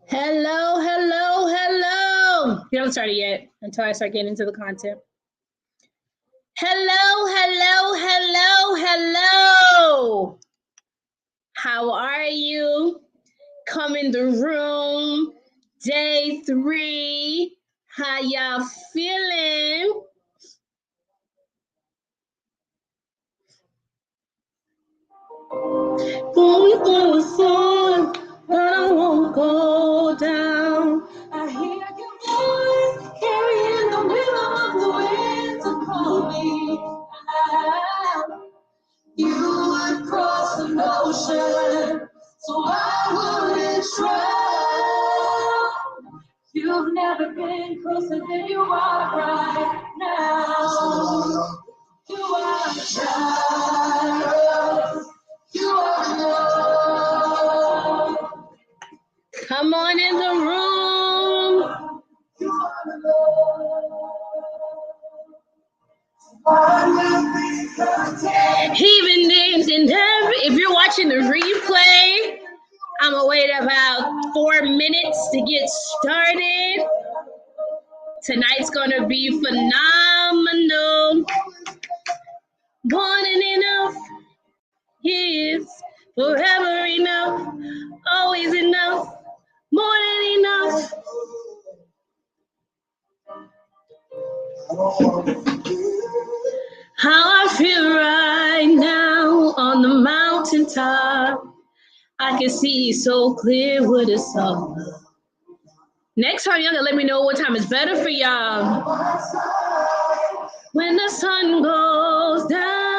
Hello, hello, hello. You haven't started yet until I start getting into the content. Hello, hello, hello, hello. How are you? Come in the room. Day 3. How y'all feeling? Going through the storm, but I won't go down. I hear your voice carrying the rhythm of the wind to call me out. You would cross an ocean, so I wouldn't drown. You've never been closer than you are right now. You are a child. You are love. Come on in the room. You are love. Even if you're watching the replay, I'm gonna wait about 4 minutes to get started. Tonight's gonna be phenomenal. More than enough is forever enough, always enough, more than enough. How I feel right now on the mountaintop, I can see so clear what it's all about. Next time, y'all gotta let me know what time is better for y'all. When the sun goes down,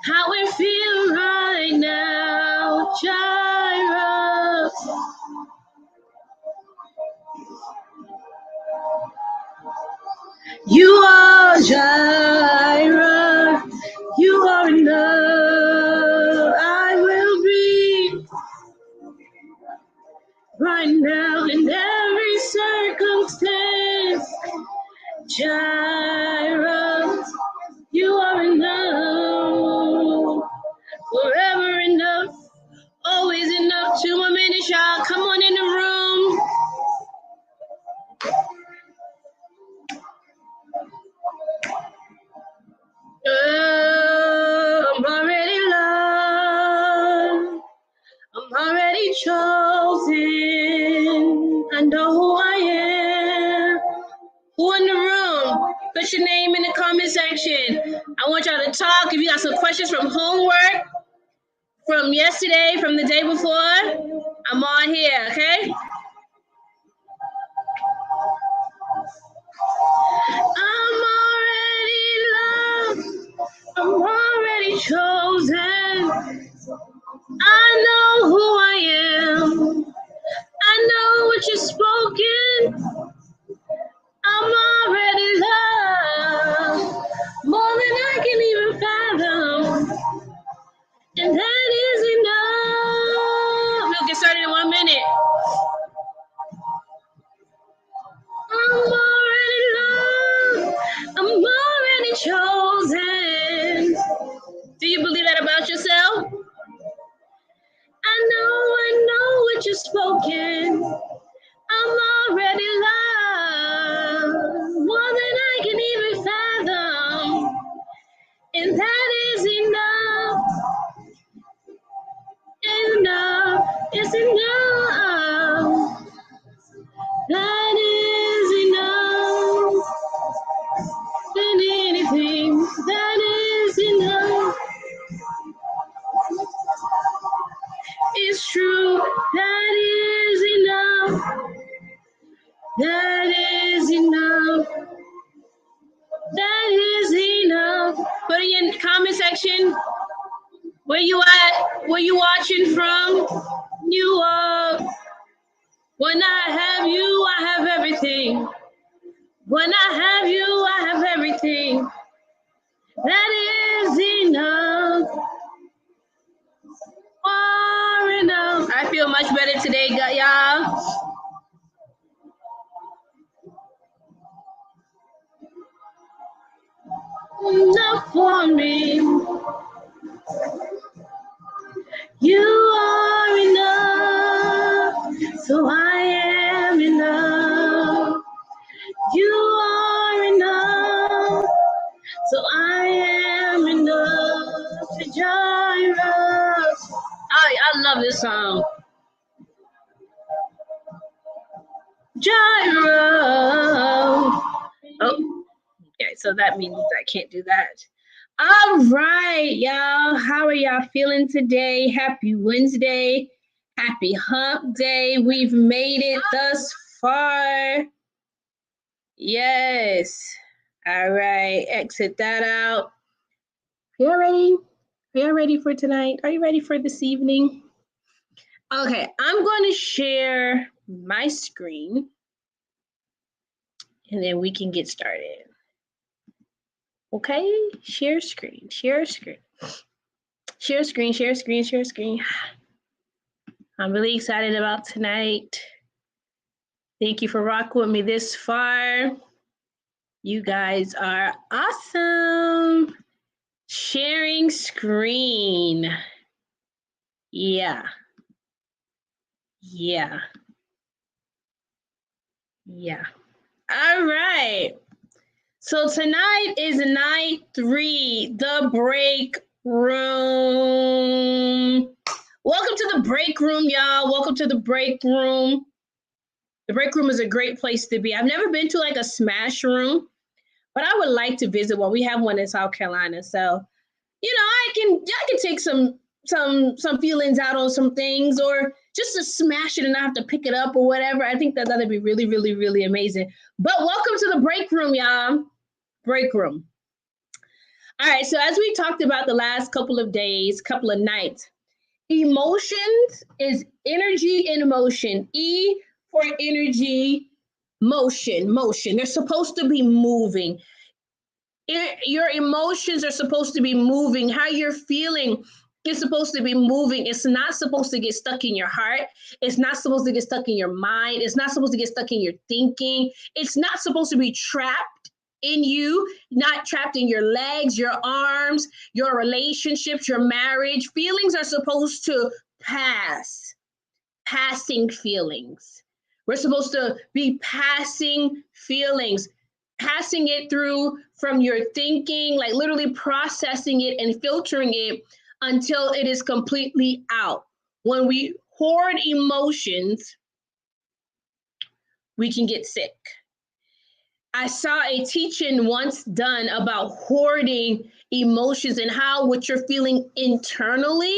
how it feel right now, Gyra. You are Gyra. You are enough. I will be right now in every circumstance. Gyra, you are enough. Forever enough. Always enough. 2 more minutes, y'all. Come on in the room. I'm already loved. I'm already chosen. I know who I am. Who in the room? Put your name in the comment section. I want y'all to talk. If you got some questions from homework, from yesterday, from the day before, I'm on here, okay? I'm already loved. I'm already chosen. I know who I am. I know what you've spoken. I'm already loved. More than I can even fathom. And that is enough. We'll get started in 1 minute. I'm already loved. I'm already chosen. Do you believe that about yourself? I know what you've spoken. I'm already loved. More than I can even fathom. And that is enough. Enough. It's enough. That is enough. Than anything. That is enough. It's true. That is enough. That is enough. That is enough. Put it in the comment section. Where you at? Where you watching from? You are. When I have you, I have everything. When I have you, I have everything. That is enough. Far enough. I feel much better today, y'all. Enough for me. You are enough, so I am enough. You are enough, so I am enough. Jireh. I love this song. Jireh. Oh, okay, so that means I can't do that. All right, y'all. How are y'all feeling today? Happy Wednesday. Happy hump day. We've made it thus far. Yes. All right. Exit that out. Are y'all ready? Are y'all ready for tonight? Are you ready for this evening? Okay, I'm going to share my screen and then we can get started. Okay, share screen, share screen. Share screen, share screen, share screen. I'm really excited about tonight. Thank you for rocking with me this far. You guys are awesome. Sharing screen. Yeah. Yeah. Yeah. All right. So tonight is night 3, the break room. Welcome to the break room, y'all. Welcome to the break room. The break room is a great place to be. I've never been to like a smash room, but I would like to visit one. We have one in South Carolina. So, you know, I can take some feelings out on some things, or just to smash it and not have to pick it up or whatever. I think that'd be really, really, really amazing. But welcome to the break room, y'all. Break room. All right, so as we talked about the last couple of days, couple of nights, emotions is energy in motion. E for energy, motion. They're supposed to be moving. Your emotions are supposed to be moving. How you're feeling is supposed to be moving. It's not supposed to get stuck in your heart. It's not supposed to get stuck in your mind. It's not supposed to get stuck in your thinking. It's not supposed to be trapped in you, not trapped in your legs, your arms, your relationships, your marriage. Feelings are supposed to pass, passing feelings. We're supposed to be passing feelings, passing it through from your thinking, like literally processing it and filtering it until it is completely out. When we hoard emotions, we can get sick. I saw a teaching once done about hoarding emotions and how what you're feeling internally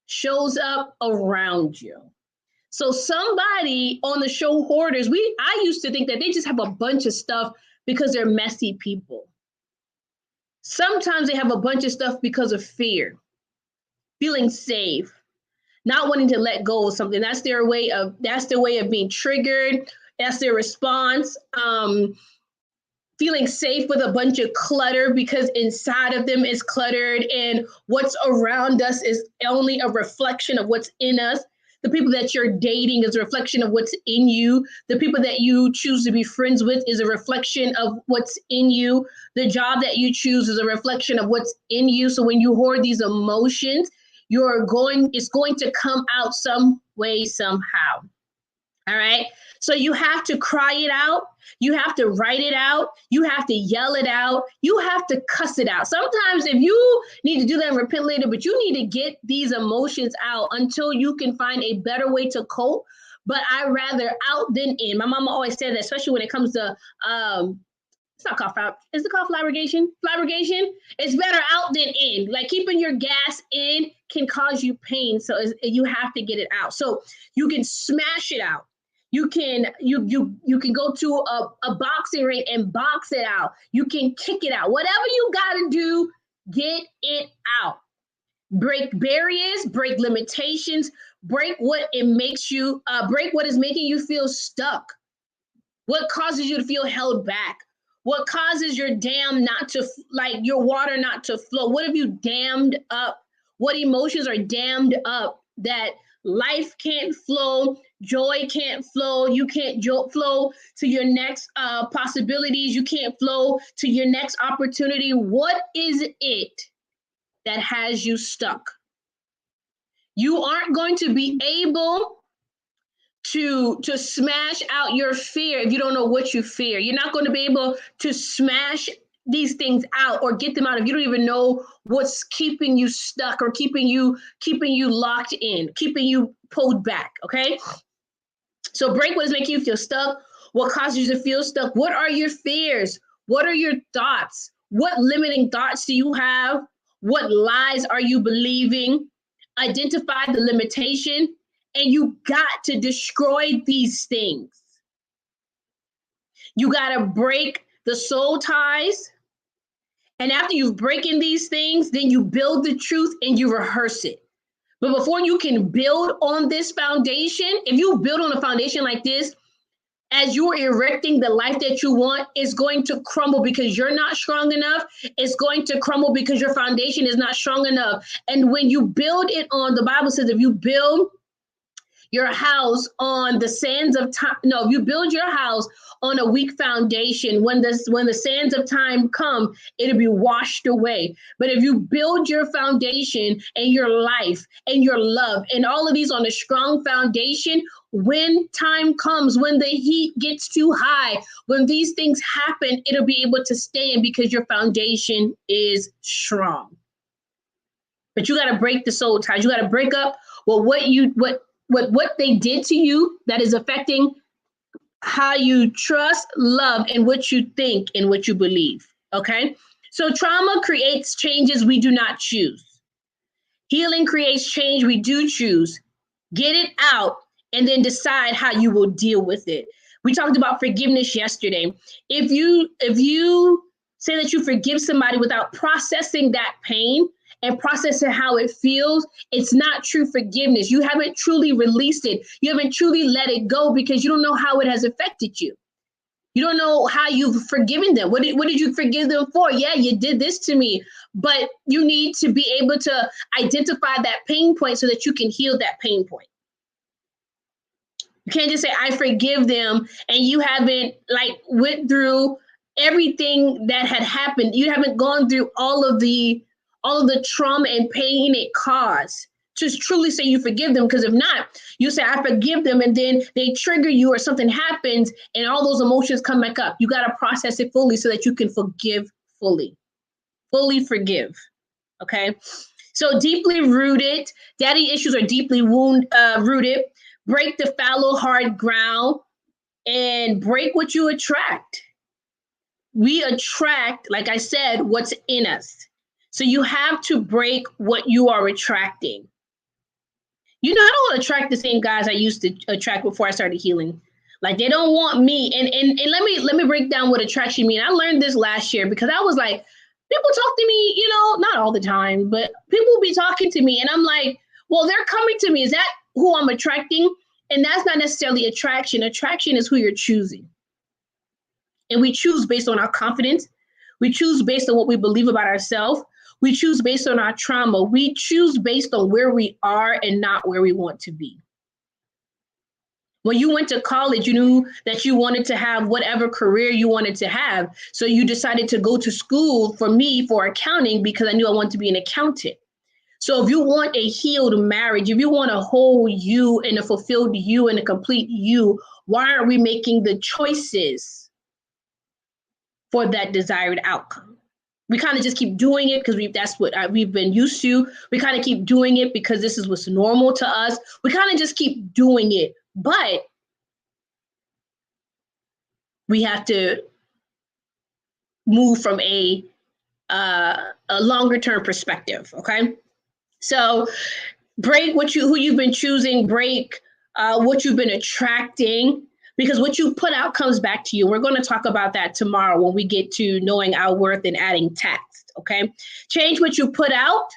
shows up around you. So somebody on the show Hoarders, I used to think that they just have a bunch of stuff because they're messy people. Sometimes they have a bunch of stuff because of fear, feeling safe, not wanting to let go of something. That's their way of being triggered. That's their response. Feeling safe with a bunch of clutter because inside of them is cluttered, and what's around us is only a reflection of what's in us. The people that you're dating is a reflection of what's in you. The people that you choose to be friends with is a reflection of what's in you. The job that you choose is a reflection of what's in you. So when you hoard these emotions, it's going to come out some way, somehow. All right. So you have to cry it out. You have to write it out. You have to yell it out. You have to cuss it out. Sometimes if you need to do that and repent later, but you need to get these emotions out until you can find a better way to cope. But I rather out than in. My mama always said that, especially when it comes to it's not called is it called flabbergation? Flabbergation? It's better out than in. Like keeping your gas in can cause you pain. So you have to get it out. So you can smash it out. You can go to a boxing ring and box it out. You can kick it out. Whatever you got to do, get it out. Break barriers, break limitations, break what is making you feel stuck. What causes you to feel held back? What causes your your water not to flow? What have you dammed up? What emotions are dammed up that life can't flow, joy can't flow, you can't flow to your next possibilities, you can't flow to your next opportunity? What is it that has you stuck? You aren't going to be able to smash out your fear if you don't know what you fear. You're not going to be able to smash these things out or get them out if you don't even know what's keeping you stuck or keeping you locked in, keeping you pulled back. Okay, so break what is making you feel stuck. What causes you to feel stuck? What are your fears? What are your thoughts? What limiting thoughts do you have? What lies are you believing? Identify the limitation, and you got to destroy these things. You got to break the soul ties. And after you've broken these things, then you build the truth and you rehearse it. But before you can build on this foundation, if you build on a foundation like this, as you're erecting the life that you want, it's going to crumble because you're not strong enough. It's going to crumble because your foundation is not strong enough. And when you build it on, the Bible says, if you build your house on the sands of time, no, if you build your house on a weak foundation, when the sands of time come, it'll be washed away. But if you build your foundation and your life and your love and all of these on a strong foundation, when time comes, when the heat gets too high, when these things happen, it'll be able to stand because your foundation is strong. But you got to break the soul ties. You got to break up what they did to you that is affecting how you trust, love, and what you think and what you believe. Okay? So trauma creates changes we do not choose. Healing creates change we do choose. Get it out and then decide how you will deal with it. We talked about forgiveness yesterday. If you say that you forgive somebody without processing that pain and processing how it feels, it's not true forgiveness. You haven't truly released it. You haven't truly let it go because you don't know how it has affected you. You don't know how you've forgiven them. What did you forgive them for? Yeah, you did this to me, but you need to be able to identify that pain point so that you can heal that pain point. You can't just say, I forgive them, and you haven't went through everything that had happened. You haven't gone through all of the trauma and pain it caused to truly say you forgive them. Because if not, you say, I forgive them, and then they trigger you or something happens and all those emotions come back up. You got to process it fully so that you can forgive fully forgive. Okay. So deeply rooted, daddy issues are deeply rooted. Break the fallow, hard ground and break what you attract. We attract, like I said, what's in us. So you have to break what you are attracting. You know, I don't attract the same guys I used to attract before I started healing. Like, they don't want me. And let me break down what attraction means. I learned this last year because I was like, people talk to me, you know, not all the time, but people will be talking to me. And I'm like, well, they're coming to me. Is that who I'm attracting? And that's not necessarily attraction. Attraction is who you're choosing. And we choose based on our confidence. We choose based on what we believe about ourselves. We choose based on our trauma. We choose based on where we are and not where we want to be. When you went to college, you knew that you wanted to have whatever career you wanted to have. So you decided to go to school, for me, for accounting, because I knew I wanted to be an accountant. So if you want a healed marriage, if you want a whole you and a fulfilled you and a complete you, why aren't we making the choices for that desired outcome? We kind of just keep doing it because that's what we've been used to. We kind of keep doing it because this is what's normal to us. We kind of just keep doing it. But we have to move from a longer term perspective. Okay. So break who you've been choosing, break what you've been attracting, because what you put out comes back to you. We're going to talk about that tomorrow when we get to knowing our worth and adding tact. Okay. Change what you put out.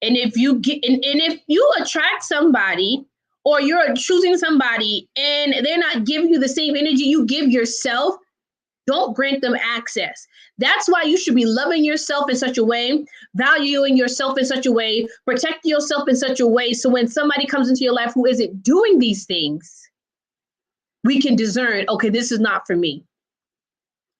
And if you if you attract somebody or you're choosing somebody and they're not giving you the same energy you give yourself, don't grant them access. That's why you should be loving yourself in such a way, valuing yourself in such a way, protecting yourself in such a way. So when somebody comes into your life who isn't doing these things, we can discern, okay, this is not for me.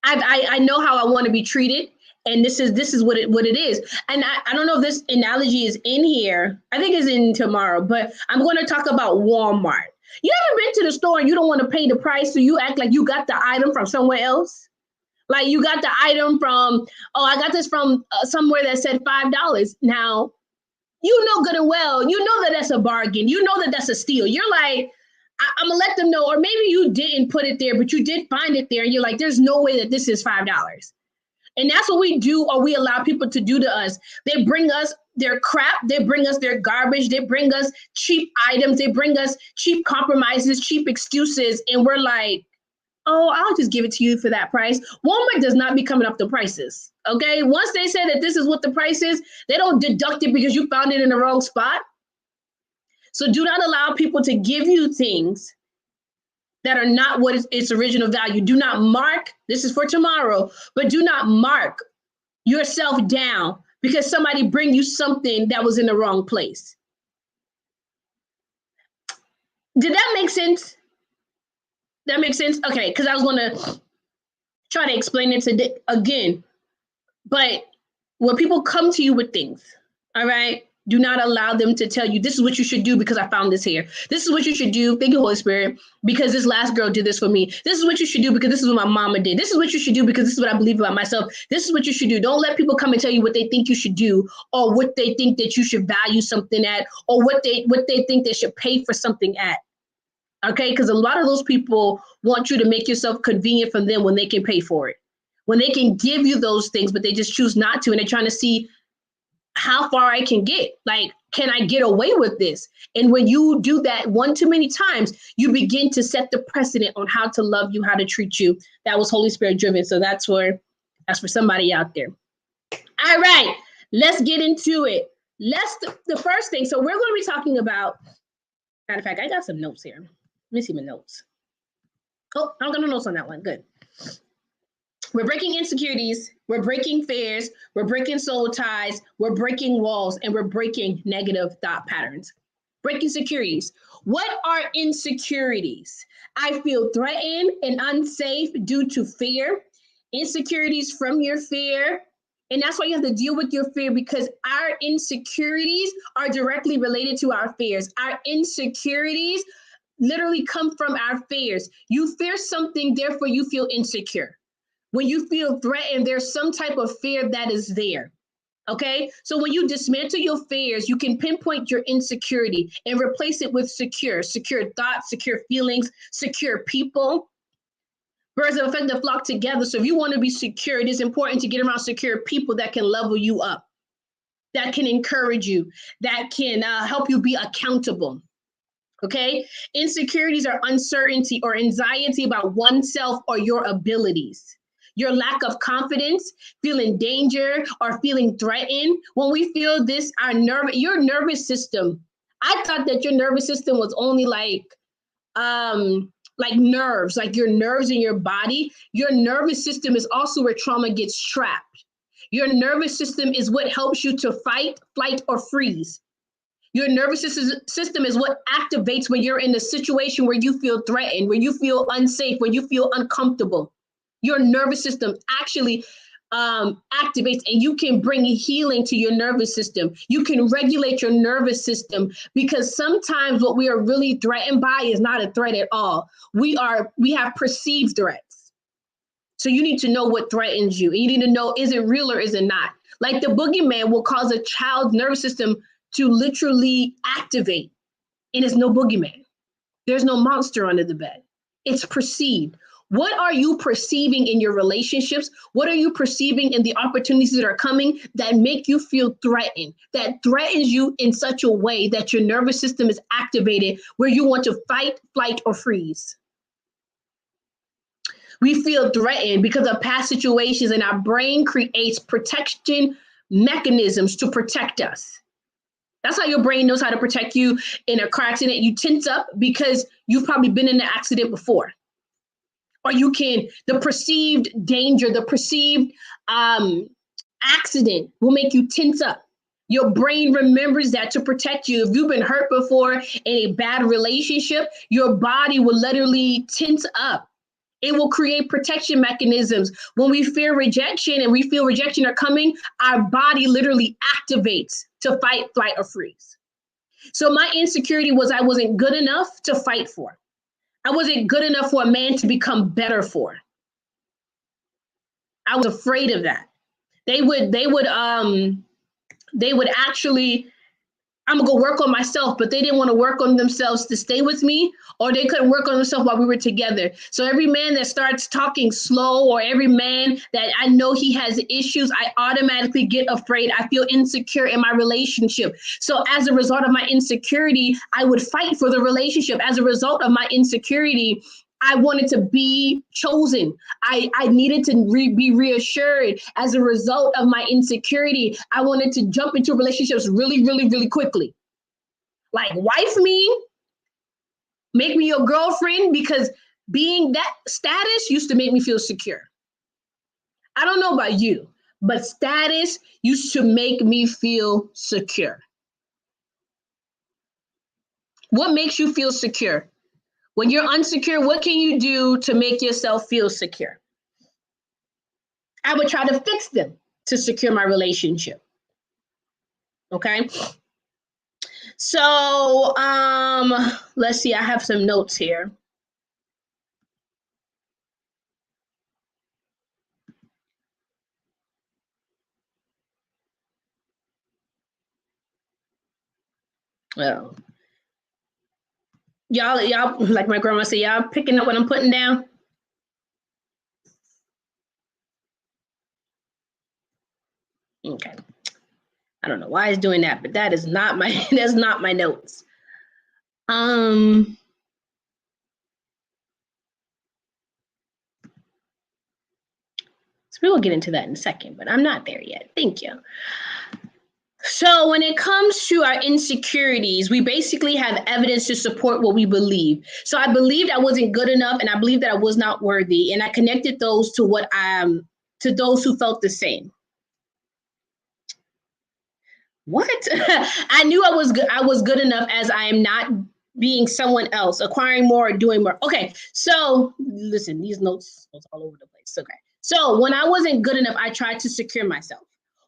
I know how I want to be treated, And this is what it is. And I don't know if this analogy is in here. I think it's in tomorrow, but I'm going to talk about Walmart. You ever been to the store and you don't want to pay the price, so you act like you got the item from somewhere else? Like you got the item from, oh, I got this from somewhere that said $5. Now, you know good and well, you know that that's a bargain. You know that that's a steal. You're like, I'm going to let them know, or maybe you didn't put it there, but you did find it there. And you're like, there's no way that this is $5. And that's what we do, or we allow people to do to us. They bring us their crap. They bring us their garbage. They bring us cheap items. They bring us cheap compromises, cheap excuses. And we're like, oh, I'll just give it to you for that price. Walmart does not be coming up the prices. Okay. Once they say that this is what the price is, they don't deduct it because you found it in the wrong spot. So do not allow people to give you things that are not what is its original value. Do not mark, this is for tomorrow, but do not mark yourself down because somebody bring you something that was in the wrong place. Did that make sense? That makes sense? Okay, because I was gonna try to explain it today again. But when people come to you with things, all right, do not allow them to tell you, this is what you should do because I found this here. This is what you should do, thank you, Holy Spirit, because this last girl did this for me. This is what you should do because this is what my mama did. This is what you should do because this is what I believe about myself. This is what you should do. Don't let people come and tell you what they think you should do, or what they think that you should value something at, or what they think they should pay for something at. Okay, because a lot of those people want you to make yourself convenient for them when they can pay for it, when they can give you those things, but they just choose not to. And they're trying to see how far I can get. Like, can I get away with this? And when you do that one too many times, you begin to set the precedent on how to love you, how to treat you. That was Holy Spirit driven. So that's for somebody out there. All right, let's get into it. The first thing. So we're going to be talking about, matter of fact, I got some notes here. Let me see my notes. Oh, I got no notes on that one. Good. We're breaking insecurities, we're breaking fears, we're breaking soul ties, we're breaking walls, and we're breaking negative thought patterns. Breaking insecurities. What are insecurities? I feel threatened and unsafe due to fear. Insecurities from your fear. And that's why you have to deal with your fear, because our insecurities are directly related to our fears. Our insecurities literally come from our fears. You fear something, therefore you feel insecure. When you feel threatened, there's some type of fear that is there. Okay, so when you dismantle your fears, you can pinpoint your insecurity and replace it with secure thoughts, secure feelings, secure people. Birds of a feather flock together. So if you want to be secure, it is important to get around secure people that can level you up, that can encourage you, that can help you be accountable. Okay, insecurities are uncertainty or anxiety about oneself or your abilities. Your lack of confidence, feeling danger, or feeling threatened. When we feel this, your nervous system. I thought that your nervous system was only like nerves, like your nerves in your body. Your nervous system is also where trauma gets trapped. Your nervous system is what helps you to fight, flight, or freeze. Your nervous system is what activates when you're in a situation where you feel threatened, where you feel unsafe, where you feel uncomfortable. Your nervous system actually activates, and you can bring healing to your nervous system. You can regulate your nervous system, because sometimes what we are really threatened by is not a threat at all. We have perceived threats. So you need to know what threatens you. And you need to know, is it real or is it not? Like the boogeyman will cause a child's nervous system to literally activate, and it's no boogeyman. There's no monster under the bed. It's perceived. What are you perceiving in your relationships? What are you perceiving in the opportunities that are coming that make you feel threatened, that threatens you in such a way that your nervous system is activated where you want to fight, flight, or freeze? We feel threatened because of past situations, and our brain creates protection mechanisms to protect us. That's how your brain knows how to protect you in a car accident. You tense up because you've probably been in an accident before. Or the perceived danger, the perceived accident will make you tense up. Your brain remembers that to protect you. If you've been hurt before in a bad relationship, your body will literally tense up. It will create protection mechanisms. When we fear rejection and we feel rejection are coming, our body literally activates to fight, flight, or freeze. So my insecurity was I wasn't good enough to fight for. I wasn't good enough for a man to become better for. I was afraid of that. They would actually, I'm gonna go work on myself, but they didn't want to work on themselves to stay with me, or they couldn't work on themselves while we were together. So every man that starts talking slow, or every man that I know he has issues, I automatically get afraid. I feel insecure in my relationship. So as a result of my insecurity, I would fight for the relationship. As a result of my insecurity, I wanted to be chosen. I needed to be reassured. As a result of my insecurity, I wanted to jump into relationships really, really, really quickly. Like, wife me, make me your girlfriend, because being that status used to make me feel secure. I don't know about you, but status used to make me feel secure. What makes you feel secure? When you're unsecure, what can you do to make yourself feel secure? I would try to fix them to secure my relationship. Okay. So let's see, I have some notes here. Oh. Y'all, like my grandma said, y'all picking up what I'm putting down? Okay. I don't know why it's doing that, but that is not my that's not my notes. So we will get into that in a second, but I'm not there yet. Thank you. So when it comes to our insecurities, we basically have evidence to support what we believe. So I believed I wasn't good enough, and I believed that I was not worthy, and I connected those to what to those who felt the same. What? I knew I was good. I was good enough as I am not being someone else, acquiring more or doing more. Okay, so listen, these notes all over the place. Okay, so when I wasn't good enough, I tried to secure myself.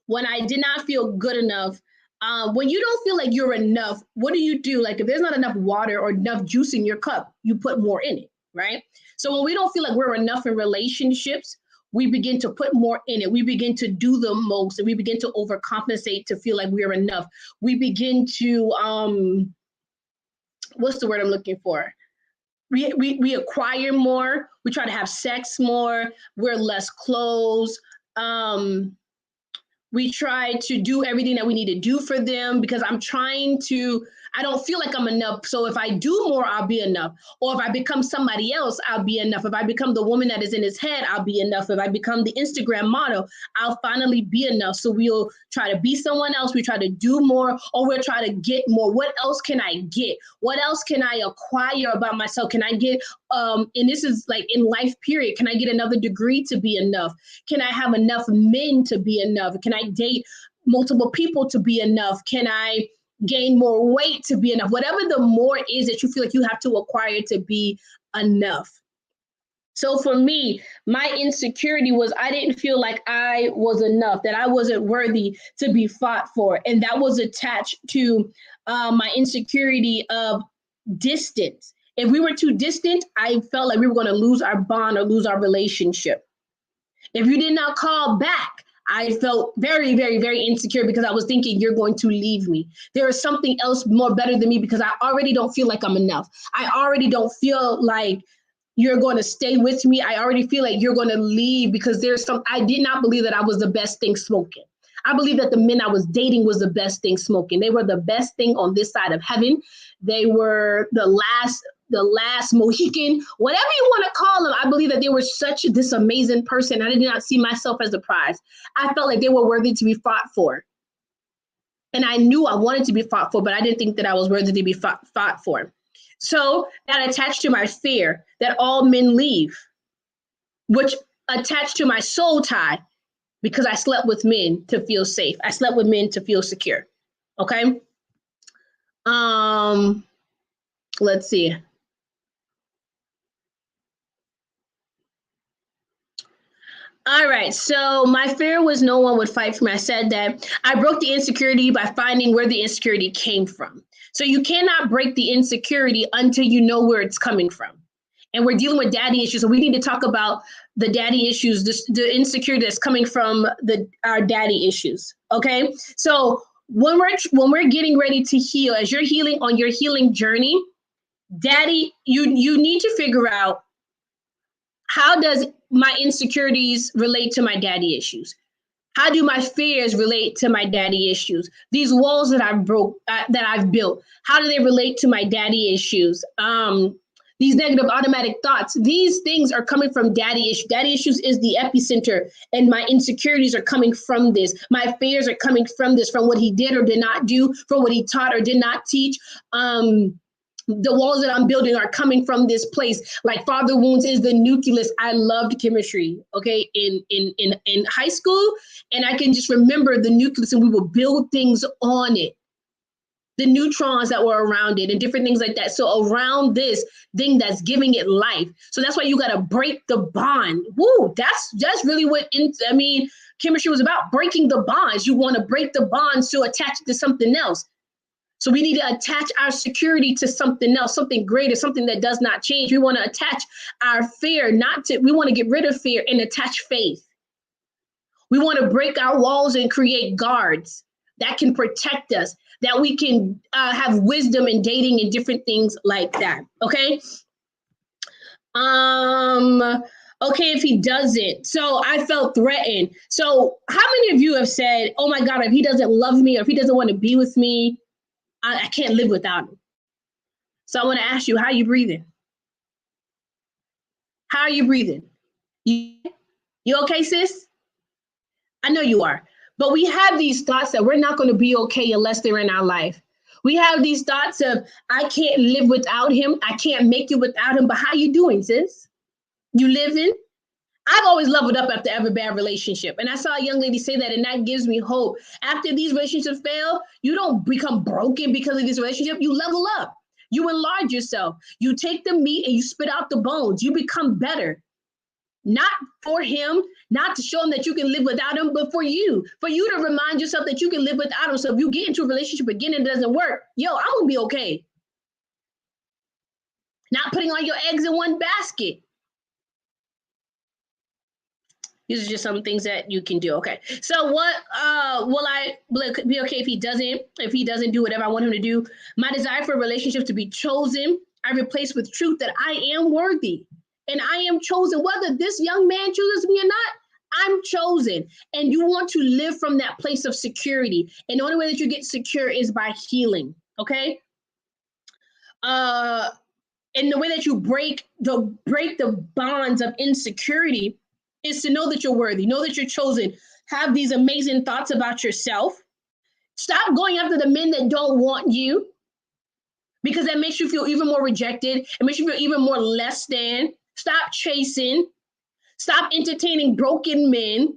When I did not feel good enough, when you don't feel like you're enough, what do? Like if there's not enough water or enough juice in your cup, you put more in it, right? So when we don't feel like we're enough in relationships, we begin to put more in it. We begin to do the most, and we begin to overcompensate to feel like we're enough. We begin to, what's the word I'm looking for? We acquire more. We try to have sex more. Wear less clothes. We try to do everything that we need to do for them because I don't feel like I'm enough. So if I do more, I'll be enough. Or if I become somebody else, I'll be enough. If I become the woman that is in his head, I'll be enough. If I become the Instagram model, I'll finally be enough. So we'll try to be someone else. We try to do more, or we'll try to get more. What else can I get? What else can I acquire about myself? Can I get, and this is like in life period, can I get another degree to be enough? Can I have enough men to be enough? Can I date multiple people to be enough? Can I gain more weight to be enough? Whatever the more is that you feel like you have to acquire to be enough. So for me, my insecurity was I didn't feel like I was enough, that I wasn't worthy to be fought for. And that was attached to my insecurity of distance. If we were too distant, I felt like we were going to lose our bond or lose our relationship. If you did not call back, I felt very, very, very insecure because I was thinking you're going to leave me. There is something else more better than me because I already don't feel like I'm enough. I already don't feel like you're going to stay with me. I already feel like you're going to leave because I did not believe that I was the best thing smoking. I believe that the men I was dating was the best thing smoking. They were the best thing on this side of heaven. They were the last Mohican, whatever you want to call them. I believe that they were this amazing person. I did not see myself as a prize. I felt like they were worthy to be fought for. And I knew I wanted to be fought for, but I didn't think that I was worthy to be fought for. So that attached to my fear that all men leave, which attached to my soul tie because I slept with men to feel safe. I slept with men to feel secure. Okay. Let's see. All right. So my fear was no one would fight for me. I said that I broke the insecurity by finding where the insecurity came from. So you cannot break the insecurity until you know where it's coming from. And we're dealing with daddy issues. So we need to talk about the daddy issues, the insecurity that's coming from our daddy issues. Okay. So when we're getting ready to heal, as you're healing on your healing journey, daddy, you need to figure out, how does my insecurities relate to my daddy issues? How do my fears relate to my daddy issues? These walls that I've built, how do they relate to my daddy issues? These negative automatic thoughts, these things are coming from daddy issues. Daddy issues is the epicenter, and my insecurities are coming from this. My fears are coming from this, from what he did or did not do, from what he taught or did not teach. The walls that I'm building are coming from this place. Like father wounds is the nucleus. I loved chemistry, okay, in high school, and I can just remember the nucleus, and we will build things on it, the neutrons that were around it and different things like that. So around this thing that's giving it life. So that's why you got to break the bond. Woo, that's really what chemistry was about, breaking the bonds. You want to break the bonds to attach it to something else. So we need to attach our security to something else, something greater, something that does not change. We want to attach our fear, we want to get rid of fear and attach faith. We want to break our walls and create guards that can protect us, that we can have wisdom in dating and different things like that. Okay. Okay, if he doesn't. So I felt threatened. So how many of you have said, oh my God, if he doesn't love me, or if he doesn't want to be with me, I can't live without him. So I want to ask you, how are you breathing? How are you breathing? You okay, sis? I know you are. But we have these thoughts that we're not going to be okay unless they're in our life. We have these thoughts of, I can't live without him. I can't make it without him. But how you doing, sis? You living? I've always leveled up after every bad relationship. And I saw a young lady say that, and that gives me hope. After these relationships fail, you don't become broken because of this relationship. You level up. You enlarge yourself. You take the meat and you spit out the bones. You become better. Not for him, not to show him that you can live without him, but for you to remind yourself that you can live without him. So if you get into a relationship again and it doesn't work, I'm going to be okay. Not putting all your eggs in one basket. These are just some things that you can do. Okay. So what will I be okay if he doesn't do whatever I want him to do? My desire for a relationship to be chosen, I replace with truth that I am worthy and I am chosen. Whether this young man chooses me or not, I'm chosen. And you want to live from that place of security. And the only way that you get secure is by healing. Okay. And the way that you break the bonds of insecurity is to know that you're worthy, know that you're chosen, have these amazing thoughts about yourself. Stop going after the men that don't want you, because that makes you feel even more rejected. It makes you feel even more less than. Stop chasing. Stop entertaining broken men.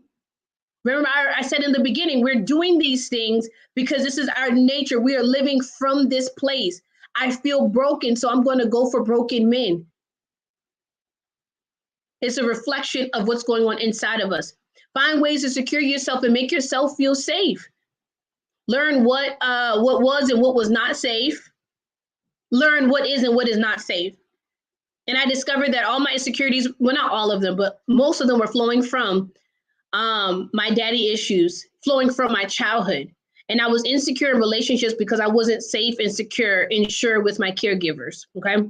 Remember, I said in the beginning, we're doing these things because this is our nature. We are living from this place. I feel broken, so I'm going to go for broken men. It's a reflection of what's going on inside of us. Find ways to secure yourself and make yourself feel safe. Learn what was and what was not safe. Learn what is and what is not safe. And I discovered that all my insecurities, well, not all of them, but most of them were flowing from my daddy issues, flowing from my childhood. And I was insecure in relationships because I wasn't safe and secure and sure with my caregivers. Okay.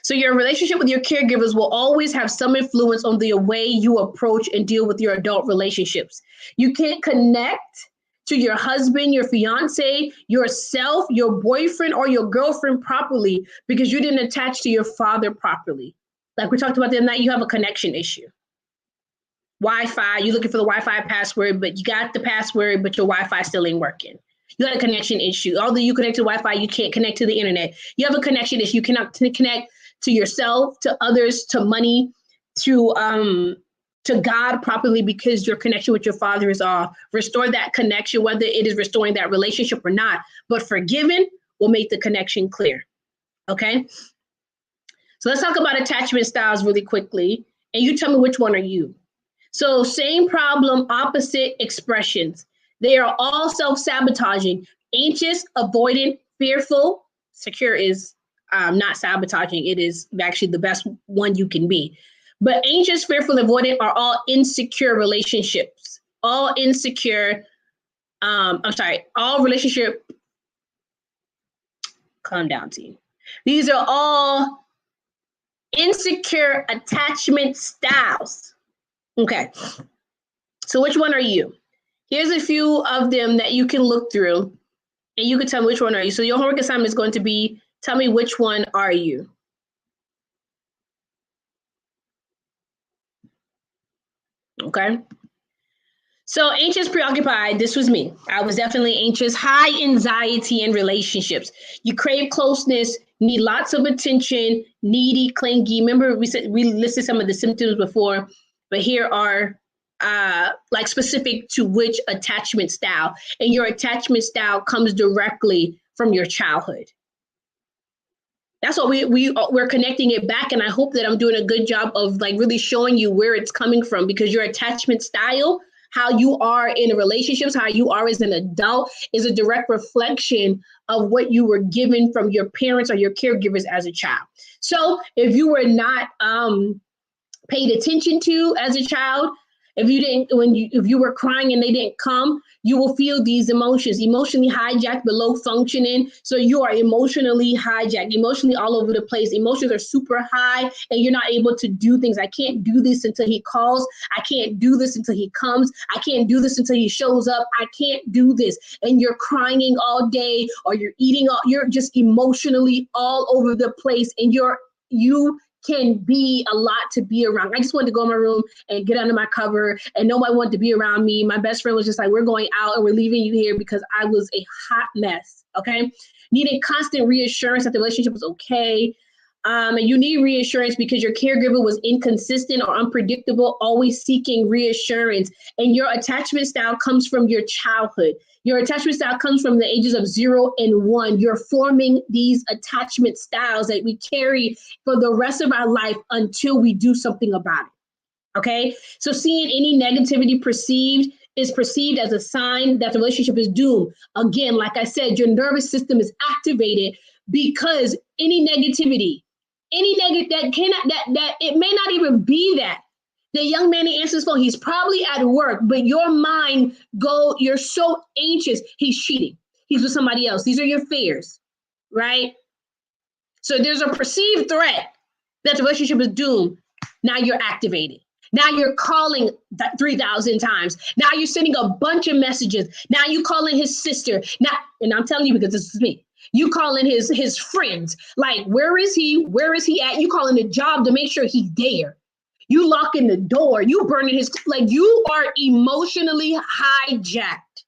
So your relationship with your caregivers will always have some influence on the way you approach and deal with your adult relationships. You can't connect to your husband, your fiance, yourself, your boyfriend, or your girlfriend properly because you didn't attach to your father properly. Like we talked about the other night, you have a connection issue. Wi-Fi, you're looking for the Wi-Fi password, but you got the password, but your Wi-Fi still ain't working. You got a connection issue. Although you connect to Wi-Fi, you can't connect to the internet. You have a connection issue. You cannot connect to yourself, to others, to money, to God properly because your connection with your father is off. Restore that connection, whether it is restoring that relationship or not. But forgiving will make the connection clear. Okay? So let's talk about attachment styles really quickly. And you tell me which one are you. So same problem, opposite expressions. They are all self-sabotaging. Anxious, avoidant, fearful. Secure is not sabotaging. It is actually the best one you can be. But anxious, fearful, avoidant are all insecure relationships. All insecure, all relationship, calm down, team. These are all insecure attachment styles. Okay. So which one are you? Here's a few of them that you can look through and you can tell me which one are you. So your homework assignment is going to be, tell me which one are you? Okay. So anxious, preoccupied, this was me. I was definitely anxious, high anxiety in relationships. You crave closeness, need lots of attention, needy, clingy. Remember we listed some of the symptoms before, but here are like specific to which attachment style. And your attachment style comes directly from your childhood. That's what we're connecting it back, and I hope that I'm doing a good job of like really showing you where it's coming from, because your attachment style, how you are in relationships, how you are as an adult, is a direct reflection of what you were given from your parents or your caregivers as a child. So if you were not paid attention to as a child, if you were crying and they didn't come, you will feel these emotions, emotionally hijacked, below functioning. So you are emotionally hijacked, emotionally all over the place. Emotions are super high and you're not able to do things. I can't do this until he calls. I can't do this until he comes. I can't do this until he shows up. I can't do this. And you're crying all day, or you're just emotionally all over the place, and you can be a lot to be around. I just wanted to go in my room and get under my cover, and nobody wanted to be around me. My best friend was just like, we're going out and we're leaving you here, because I was a hot mess, okay? Needing constant reassurance that the relationship was okay. And you need reassurance because your caregiver was inconsistent or unpredictable, always seeking reassurance. And your attachment style comes from your childhood. Your attachment style comes from the ages of 0 and 1. You're forming these attachment styles that we carry for the rest of our life until we do something about it. Okay? So seeing any negativity is perceived as a sign that the relationship is doomed. Again, like I said, your nervous system is activated because any negativity, that it may not even be that. The young man, he answers his phone, he's probably at work, but your mind you're so anxious, he's cheating. He's with somebody else. These are your fears, right? So there's a perceived threat that the relationship is doomed. Now you're activated. Now you're calling 3,000 times. Now you're sending a bunch of messages. Now you calling his sister. Now, and I'm telling you because this is me. You calling his friends. Like, where is he? Where is he at? You calling the job to make sure he's there. You locking the door. You burning his, like, you are emotionally hijacked.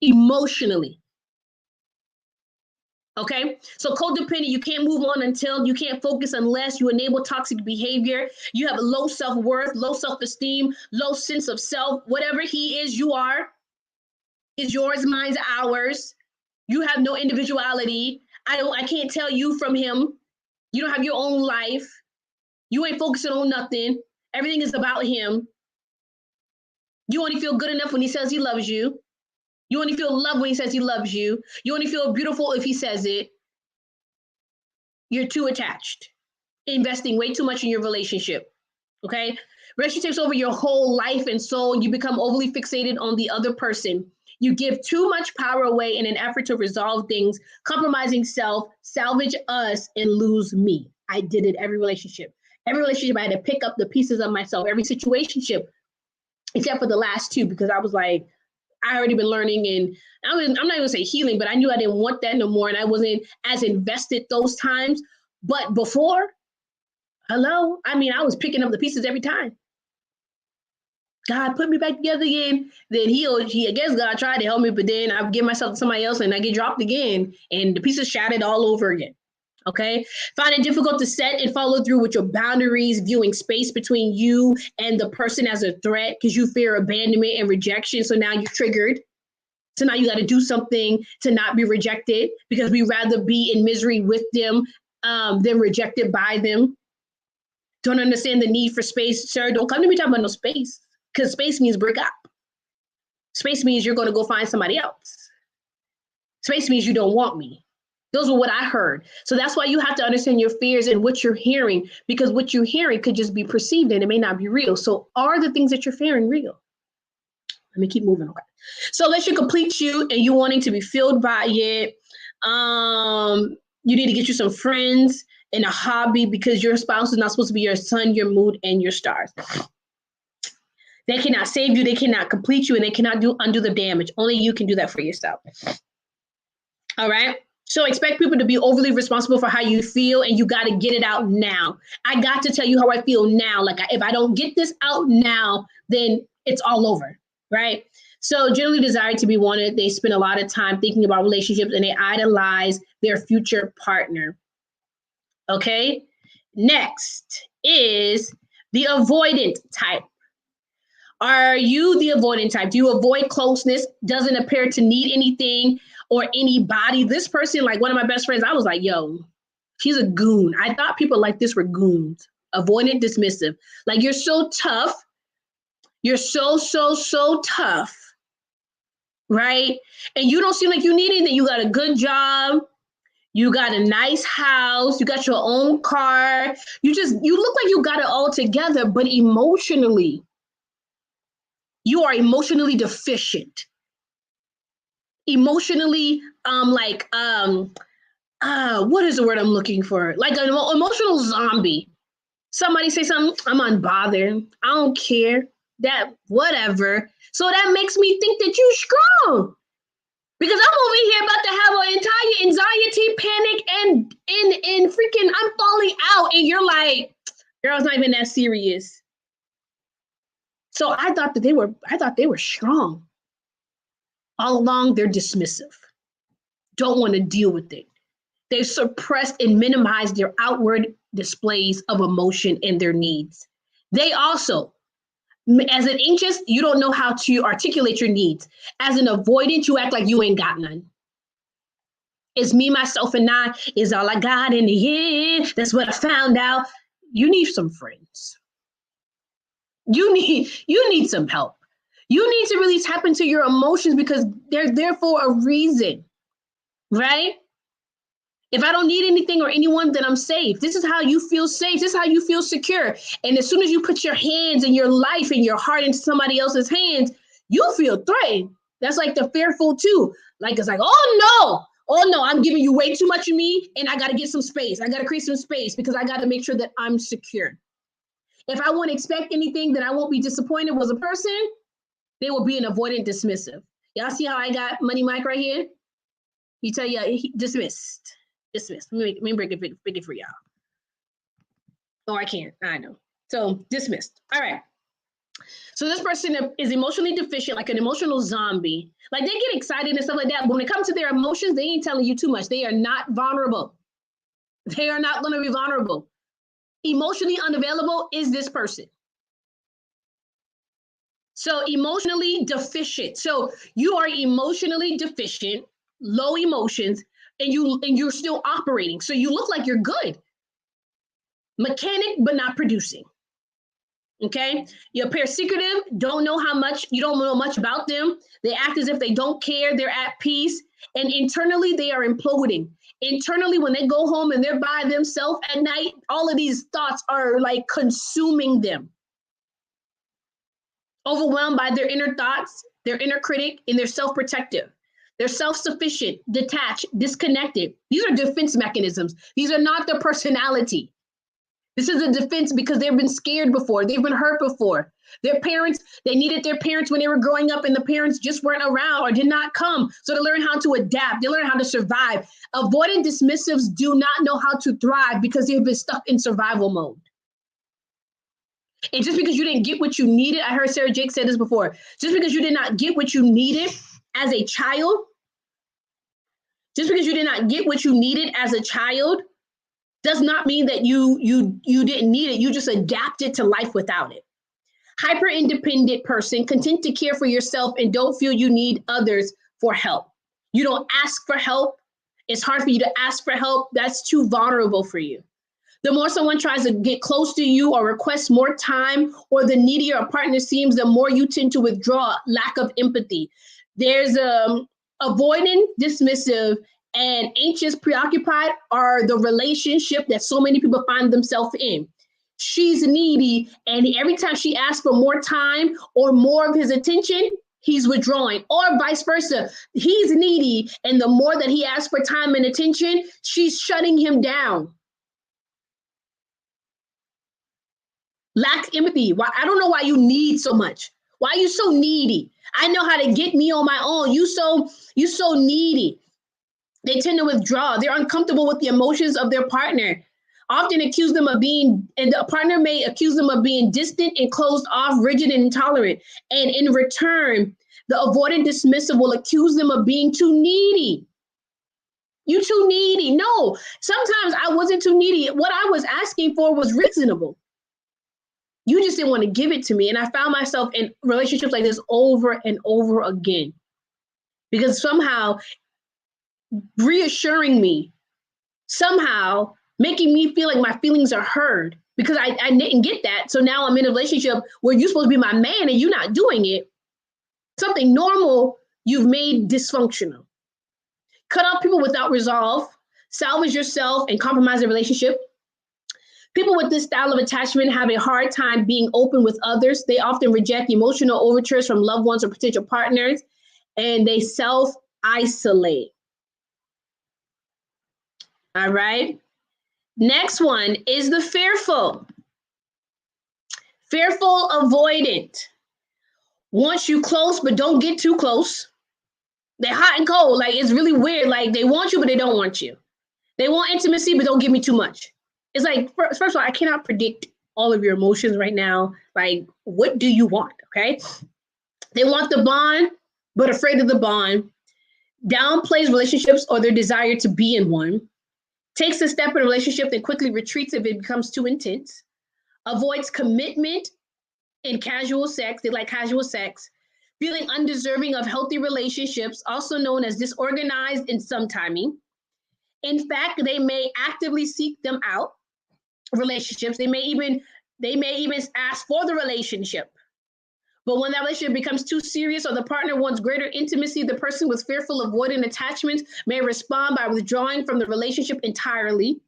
Emotionally. Okay, so codependent, you can't move on until you can't focus unless you enable toxic behavior. You have low self-worth, low self-esteem, low sense of self. Whatever he is, you are, is yours, mine's ours. You have no individuality. I can't tell you from him. You don't have your own life. You ain't focusing on nothing. Everything is about him. You only feel good enough when he says he loves you. You only feel love when he says he loves you. You only feel beautiful if he says it. You're too attached, investing way too much in your relationship, okay? Relationship takes over your whole life and soul. You become overly fixated on the other person. You give too much power away in an effort to resolve things, compromising self, salvage us, and lose me. I did it every relationship. Every relationship, I had to pick up the pieces of myself. Every situationship, except for the last two, because I was like, I already been learning, and I'm not even say healing, but I knew I didn't want that no more, and I wasn't as invested those times. But before, hello, I mean, I was picking up the pieces every time. God put me back together again. Then I guess God tried to help me, but then I give myself to somebody else and I get dropped again, and the pieces shattered all over again. Okay. Find it difficult to set and follow through with your boundaries, viewing space between you and the person as a threat because you fear abandonment and rejection. So now you're triggered. So now you got to do something to not be rejected, because we rather be in misery with them than rejected by them. Don't understand the need for space, sir. Don't come to me talking about no space, because space means break up. Space means you're going to go find somebody else. Space means you don't want me. Those are what I heard. So that's why you have to understand your fears and what you're hearing, because what you're hearing could just be perceived and it may not be real. So are the things that you're fearing real? Let me keep moving. Okay. So let's you complete you and you wanting to be filled by it. You need to get you some friends and a hobby, because your spouse is not supposed to be your sun, your mood, and your stars. They cannot save you. They cannot complete you, and they cannot undo the damage. Only you can do that for yourself. All right. So expect people to be overly responsible for how you feel, and you got to get it out now. I got to tell you how I feel now. Like if I don't get this out now, then it's all over, right? So generally desire to be wanted. They spend a lot of time thinking about relationships, and they idolize their future partner. Okay. Next is the avoidant type. Are you the avoidant type? Do you avoid closeness? Doesn't appear to need anything or anybody? This person, like one of my best friends, I was like, yo, she's a goon. I thought people like this were goons. Avoidant, dismissive. Like, you're so tough. You're so tough, right? And you don't seem like you need anything. You got a good job. You got a nice house. You got your own car. You look like you got it all together, but emotionally, you are emotionally deficient. Emotionally, what is the word I'm looking for? Like an emotional zombie. Somebody say something, I'm unbothered. I don't care. That whatever. So that makes me think that you're strong. Because I'm over here about to have an entire anxiety, panic, and freaking I'm falling out. And you're like, girl, it's not even that serious. So I thought they were strong. All along, they're dismissive. Don't want to deal with it. They've suppressed and minimized their outward displays of emotion and their needs. They also, as an anxious, you don't know how to articulate your needs. As an avoidant, you act like you ain't got none. It's me, myself, and I is all I got in the end. That's what I found out. You need some friends. You need some help. You need to really tap into your emotions, because they're there for a reason, right? If I don't need anything or anyone, then I'm safe. This is how you feel safe. This is how you feel secure. And as soon as you put your hands and your life and your heart into somebody else's hands, you feel threatened. That's like the fearful too. Like, it's like, oh no, I'm giving you way too much of me, and I got to get some space. I got to create some space because I got to make sure that I'm secure. If I won't expect anything, then I won't be disappointed with a person. They will be an avoidant dismissive. Y'all see how I got Money Mike right here? He tell you, dismissed. Let me break it for y'all. Oh, I can't. I know. So dismissed. All right. So this person is emotionally deficient, like an emotional zombie. Like, they get excited and stuff like that. But when it comes to their emotions, they ain't telling you too much. They are not vulnerable. They are not going to be vulnerable. Emotionally unavailable is this person. So emotionally deficient. So you are emotionally deficient, low emotions, and you're still operating. So you look like you're good. Mechanic, but not producing. Okay. You appear secretive, you don't know much about them. They act as if they don't care. They're at peace. And internally, they are imploding. Internally, when they go home and they're by themselves at night, all of these thoughts are like consuming them. Overwhelmed by their inner thoughts, their inner critic, and they're self-protective. They're self-sufficient, detached, disconnected. These are defense mechanisms. These are not their personality. This is a defense because they've been scared before. They've been hurt before. Their parents, they needed their parents when they were growing up, and the parents just weren't around or did not come. So they learn how to adapt. They learn how to survive. Avoidant dismissives do not know how to thrive because they've been stuck in survival mode. And just because you didn't get what you needed, I heard Sarah Jake said this before, just because you did not get what you needed as a child, does not mean that you didn't need it. You just adapted to life without it. Hyper independent person, content to care for yourself and don't feel you need others for help. You don't ask for help. It's hard for you to ask for help. That's too vulnerable for you. The more someone tries to get close to you or requests more time, or the needier a partner seems, the more you tend to withdraw. Lack of empathy. There's avoidant, dismissive, and anxious, preoccupied are the relationship that so many people find themselves in. She's needy, and every time she asks for more time or more of his attention, he's withdrawing, or vice versa. He's needy, and the more that he asks for time and attention, she's shutting him down. Lack empathy. Why? I don't know why you need so much. Why are you so needy? I know how to get me on my own. You so needy. They tend to withdraw. They're uncomfortable with the emotions of their partner. Often accuse them of being, and the partner may accuse them of being distant and closed off, rigid and intolerant. And in return, the avoidant dismissive will accuse them of being too needy. You too needy. No, sometimes I wasn't too needy. What I was asking for was reasonable. You just didn't want to give it to me. And I found myself in relationships like this over and over again. Because somehow reassuring me, somehow making me feel like my feelings are heard, because I didn't get that. So now I'm in a relationship where you're supposed to be my man and you're not doing it. Something normal you've made dysfunctional. Cut off people without resolve, salvage yourself and compromise the relationship. People with this style of attachment have a hard time being open with others. They often reject emotional overtures from loved ones or potential partners, and they self-isolate. All right. Next one is the fearful. Fearful avoidant. Wants you close, but don't get too close. They're hot and cold. Like, it's really weird. Like, they want you, but they don't want you. They want intimacy, but don't give me too much. It's like, first of all, I cannot predict all of your emotions right now. Like, what do you want? Okay. They want the bond, but afraid of the bond. Downplays relationships or their desire to be in one. Takes a step in a relationship, then quickly retreats if it becomes too intense. Avoids commitment in casual sex. They like casual sex. Feeling undeserving of healthy relationships, also known as disorganized in some timing. In fact, they may actively seek them out, relationships. They may even ask for the relationship. But when that relationship becomes too serious or the partner wants greater intimacy, the person with fearful avoidant attachments may respond by withdrawing from the relationship entirely.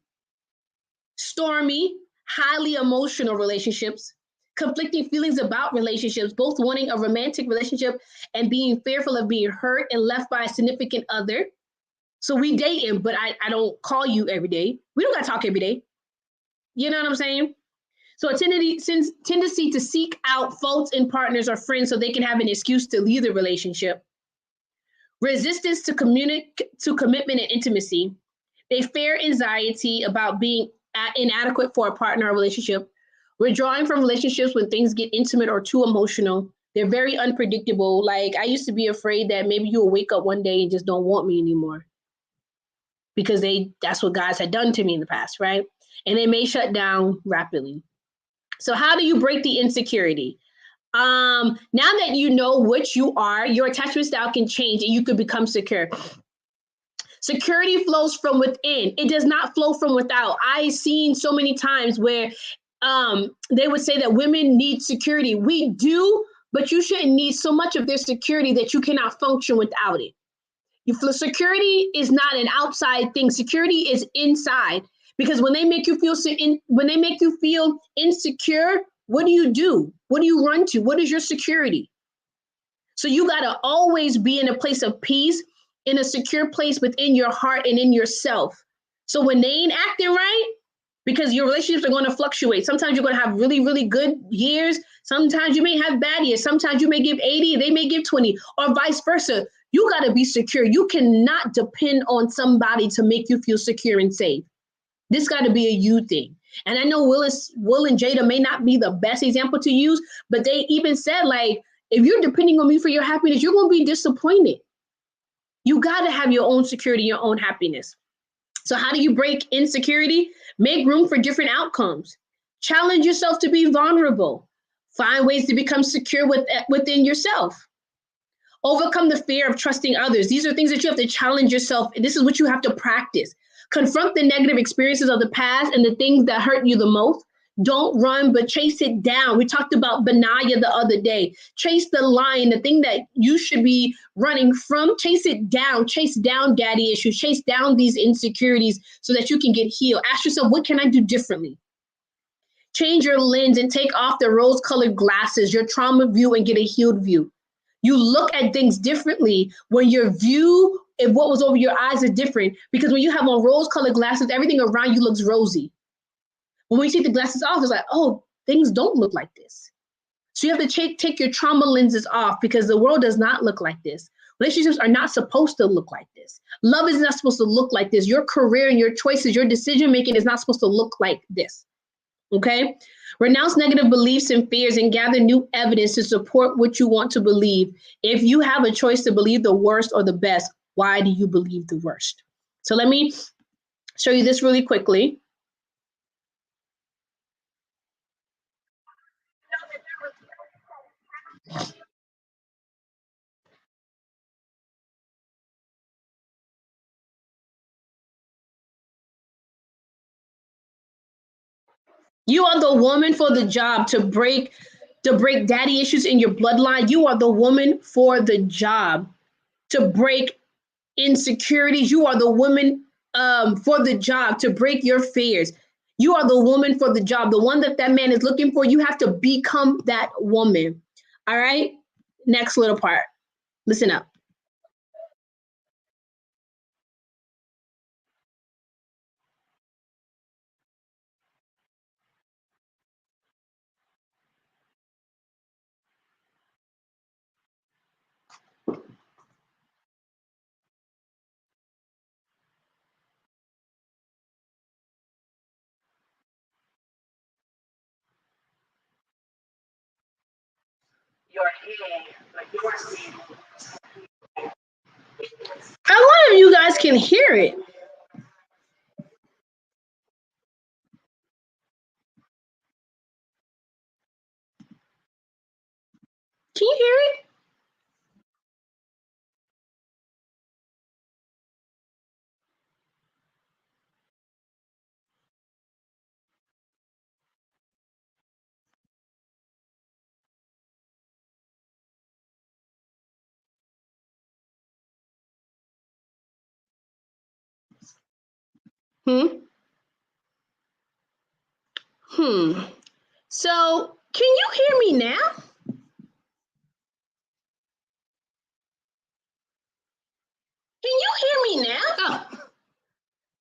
Stormy, highly emotional relationships, conflicting feelings about relationships, both wanting a romantic relationship and being fearful of being hurt and left by a significant other. So we dating, but I don't call you every day. We don't gotta talk every day. You know what I'm saying? So a tendency to seek out faults in partners or friends so they can have an excuse to leave the relationship. Resistance to commitment and intimacy. They fear anxiety about being inadequate for a partner or relationship. Withdrawing from relationships when things get intimate or too emotional. They're very unpredictable. Like, I used to be afraid that maybe you'll wake up one day and just don't want me anymore, because that's what guys had done to me in the past, right? And they may shut down rapidly. So how do you break the insecurity? Now that you know what you are, your attachment style can change and you could become secure. Security flows from within. It does not flow from without. I've seen so many times where they would say that women need security. We do, but you shouldn't need so much of their security that you cannot function without it. Security is not an outside thing. Security is inside. Because when they make you feel insecure, what do? What do you run to? What is your security? So you got to always be in a place of peace, in a secure place within your heart and in yourself. So when they ain't acting right, because your relationships are going to fluctuate. Sometimes you're going to have really, really good years. Sometimes you may have bad years. Sometimes you may give 80, they may give 20, or vice versa. You got to be secure. You cannot depend on somebody to make you feel secure and safe. This got to be a you thing. And I know Will and Jada may not be the best example to use, but they even said, like, if you're depending on me for your happiness, you're going to be disappointed. You got to have your own security, your own happiness. So how do you break insecurity? Make room for different outcomes. Challenge yourself to be vulnerable. Find ways to become secure within yourself. Overcome the fear of trusting others. These are things that you have to challenge yourself. And this is what you have to practice. Confront the negative experiences of the past and the things that hurt you the most. Don't run, but chase it down. We talked about Benaiah the other day. Chase the lion, the thing that you should be running from. Chase it down. Chase down daddy issues. Chase down these insecurities so that you can get healed. Ask yourself, what can I do differently? Change your lens and take off the rose-colored glasses, your trauma view, and get a healed view. You look at things differently when your view and what was over your eyes is different, because when you have on rose-colored glasses, everything around you looks rosy. But when you take the glasses off, it's like, oh, things don't look like this. So you have to take your trauma lenses off, because the world does not look like this. Relationships are not supposed to look like this. Love is not supposed to look like this. Your career and your choices, your decision-making is not supposed to look like this. Okay? Renounce negative beliefs and fears and gather new evidence to support what you want to believe. If you have a choice to believe the worst or the best, why do you believe the worst? So let me show you this really quickly. You are the woman for the job to break daddy issues in your bloodline. You are the woman for the job to break insecurities. You are the woman for the job to break your fears. You are the woman for the job, the one that man is looking for. You have to become that woman. All right. Next little part. Listen up. A lot of you guys can hear it. Can you hear it? Hmm. Hmm. So, can you hear me now? Can you hear me now? Oh,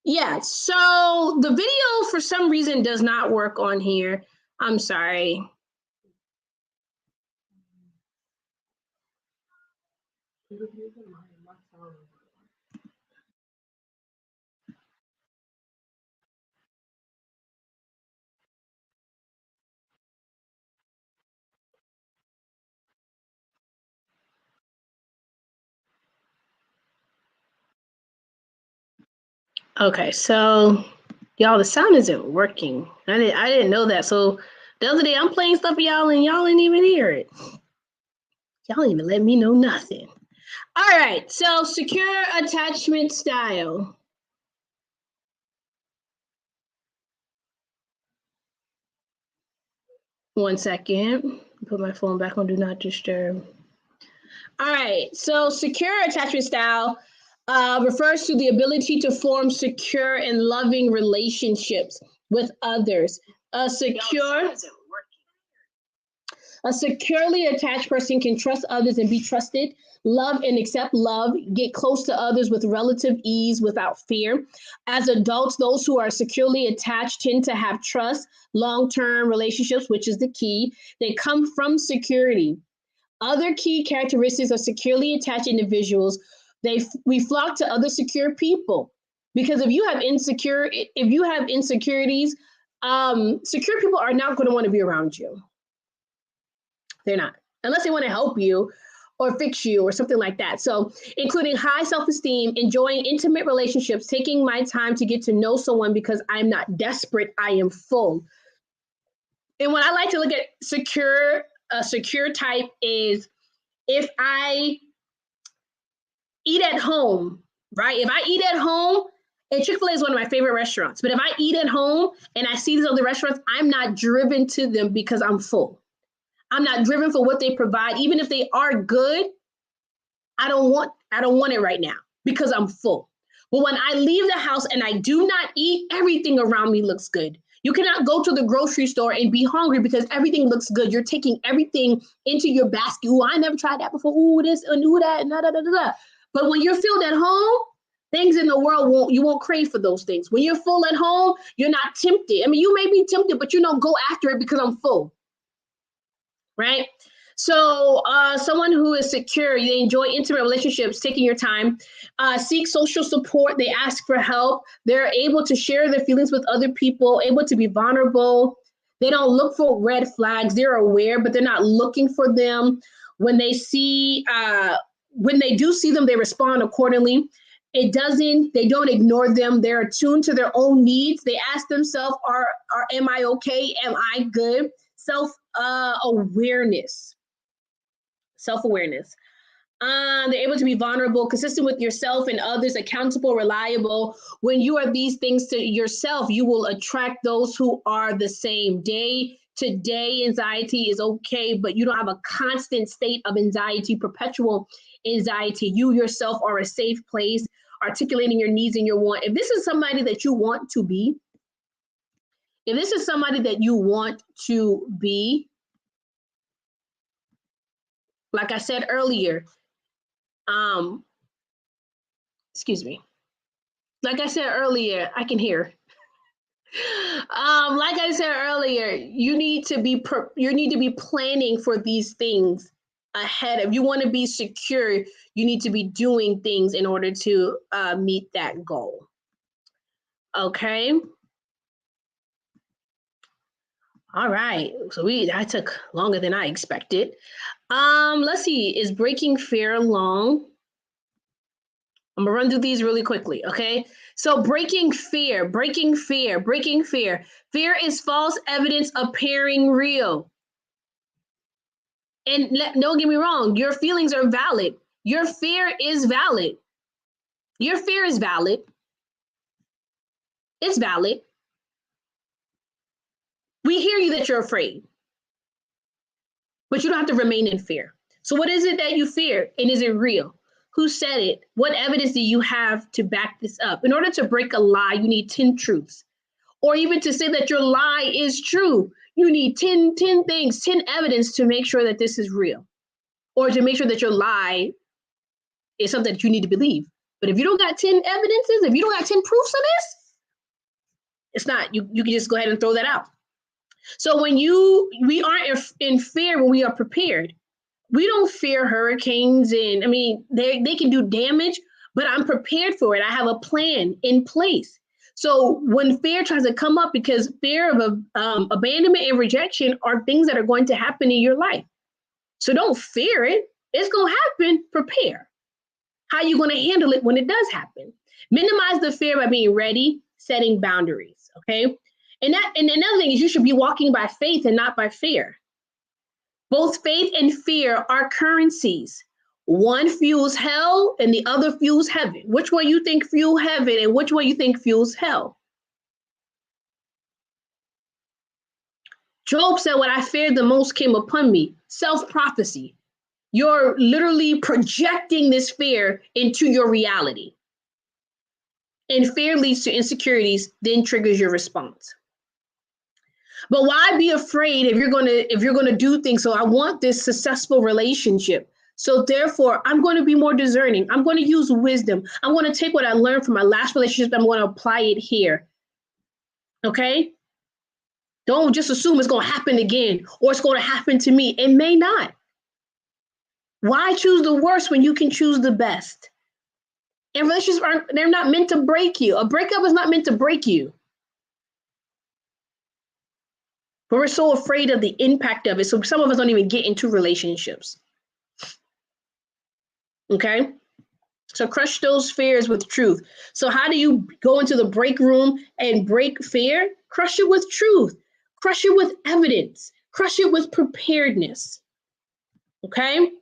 yeah. So the video for some reason does not work on here. I'm sorry. Okay, so y'all, the sound isn't working. I didn't know that. So the other day I'm playing stuff for y'all and y'all didn't even hear it. Y'all didn't even let me know nothing. All right, so secure attachment style. One second. Put my phone back on do not disturb. All right, so secure attachment style refers to the ability to form secure and loving relationships with others. A securely attached person can trust others and be trusted, love and accept love, get close to others with relative ease without fear. As adults, those who are securely attached tend to have trust, long-term relationships, which is the key. They come from security. Other key characteristics of securely attached individuals, we flock to other secure people. Because if you have insecurities, secure people are not going to want to be around you. They're not, unless they want to help you or fix you or something like that. So, including high self-esteem, enjoying intimate relationships, taking my time to get to know someone because I'm not desperate, I am full. And when I like to look at a secure type is if I eat at home, right? If I eat at home And Chick-fil-A is one of my favorite restaurants. But if I eat at home and I see these other restaurants, I'm not driven to them because I'm full. I'm not driven for what they provide. Even if they are good, I don't want it right now because I'm full. But when I leave the house and I do not eat, everything around me looks good. You cannot go to the grocery store and be hungry because everything looks good. You're taking everything into your basket. Ooh, I never tried that before. Ooh, this and ooh, that, and da, da, da, da. But when you're filled at home, things in the world you won't crave for those things. When you're full at home, you're not tempted. I mean, you may be tempted, but you don't go after it because I'm full, right? So someone who is secure, they enjoy intimate relationships, taking your time, seek social support, they ask for help, they're able to share their feelings with other people, able to be vulnerable. They don't look for red flags. They're aware, but they're not looking for them. When they do see them, they respond accordingly. They don't ignore them. They're attuned to their own needs. They ask themselves, am I okay? Am I good? Self-awareness. They're able to be vulnerable, consistent with yourself and others, accountable, reliable. When you are these things to yourself, you will attract those who are the same. Day-to-day anxiety is okay, but you don't have a constant state of anxiety, perpetual anxiety. You yourself are a safe place, articulating your needs and your want. If this is somebody that you want to be, like I said earlier, excuse me. Like I said earlier, I can hear. Like I said earlier, you need to be planning for these things ahead. If you want to be secure, you need to be doing things in order to meet that goal. Okay. All right. So that took longer than I expected. Let's see. Is breaking fear long? I'm gonna run through these really quickly, okay? So breaking fear. Fear is false evidence appearing real. And don't get me wrong, your feelings are valid. Your fear is valid. It's valid. We hear you that you're afraid, but you don't have to remain in fear. So what is it that you fear? And is it real? Who said it? What evidence do you have to back this up? In order to break a lie, you need 10 truths. Or even to say that your lie is true, you need 10 things, 10 evidence to make sure that this is real. Or to make sure that your lie is something that you need to believe. But if you don't got 10 evidences, if you don't got 10 proofs of this, it's not, you can just go ahead and throw that out. So we aren't in fear when we are prepared. We don't fear hurricanes, and I mean, they can do damage, but I'm prepared for it. I have a plan in place. So when fear tries to come up, because fear of abandonment and rejection are things that are going to happen in your life. So don't fear it. It's going to happen. Prepare. How are you going to handle it when it does happen? Minimize the fear by being ready, setting boundaries. Okay. And another thing is you should be walking by faith and not by fear. Both faith and fear are currencies. One fuels hell and the other fuels heaven. Which one you think fuels heaven and which one you think fuels hell? Job said, what I feared the most came upon me. Self-prophecy. You're literally projecting this fear into your reality. And fear leads to insecurities, then triggers your response. But why be afraid if you're gonna do things? So I want this successful relationship. So therefore, I'm going to be more discerning. I'm going to use wisdom. I'm going to take what I learned from my last relationship. I'm going to apply it here. Okay? Don't just assume it's going to happen again or it's going to happen to me. It may not. Why choose the worst when you can choose the best? And relationships they're not meant to break you. A breakup is not meant to break you. But we're so afraid of the impact of it. So some of us don't even get into relationships. Okay? So crush those fears with truth. So how do you go into the break room and break fear? Crush it with truth. Crush it with evidence. Crush it with preparedness. Okay?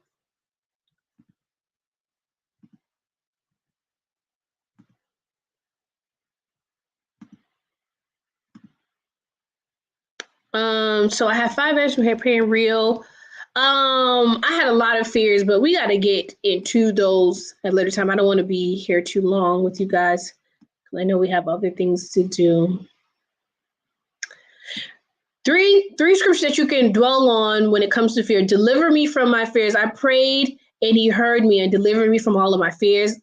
So I have 5 extra paying real. I had a lot of fears, but we got to get into those at a later time. I don't want to be here too long with you guys. I know we have other things to do. Three scriptures that you can dwell on when it comes to fear. Deliver me from my fears. I prayed and he heard me and delivered me from all of my fears.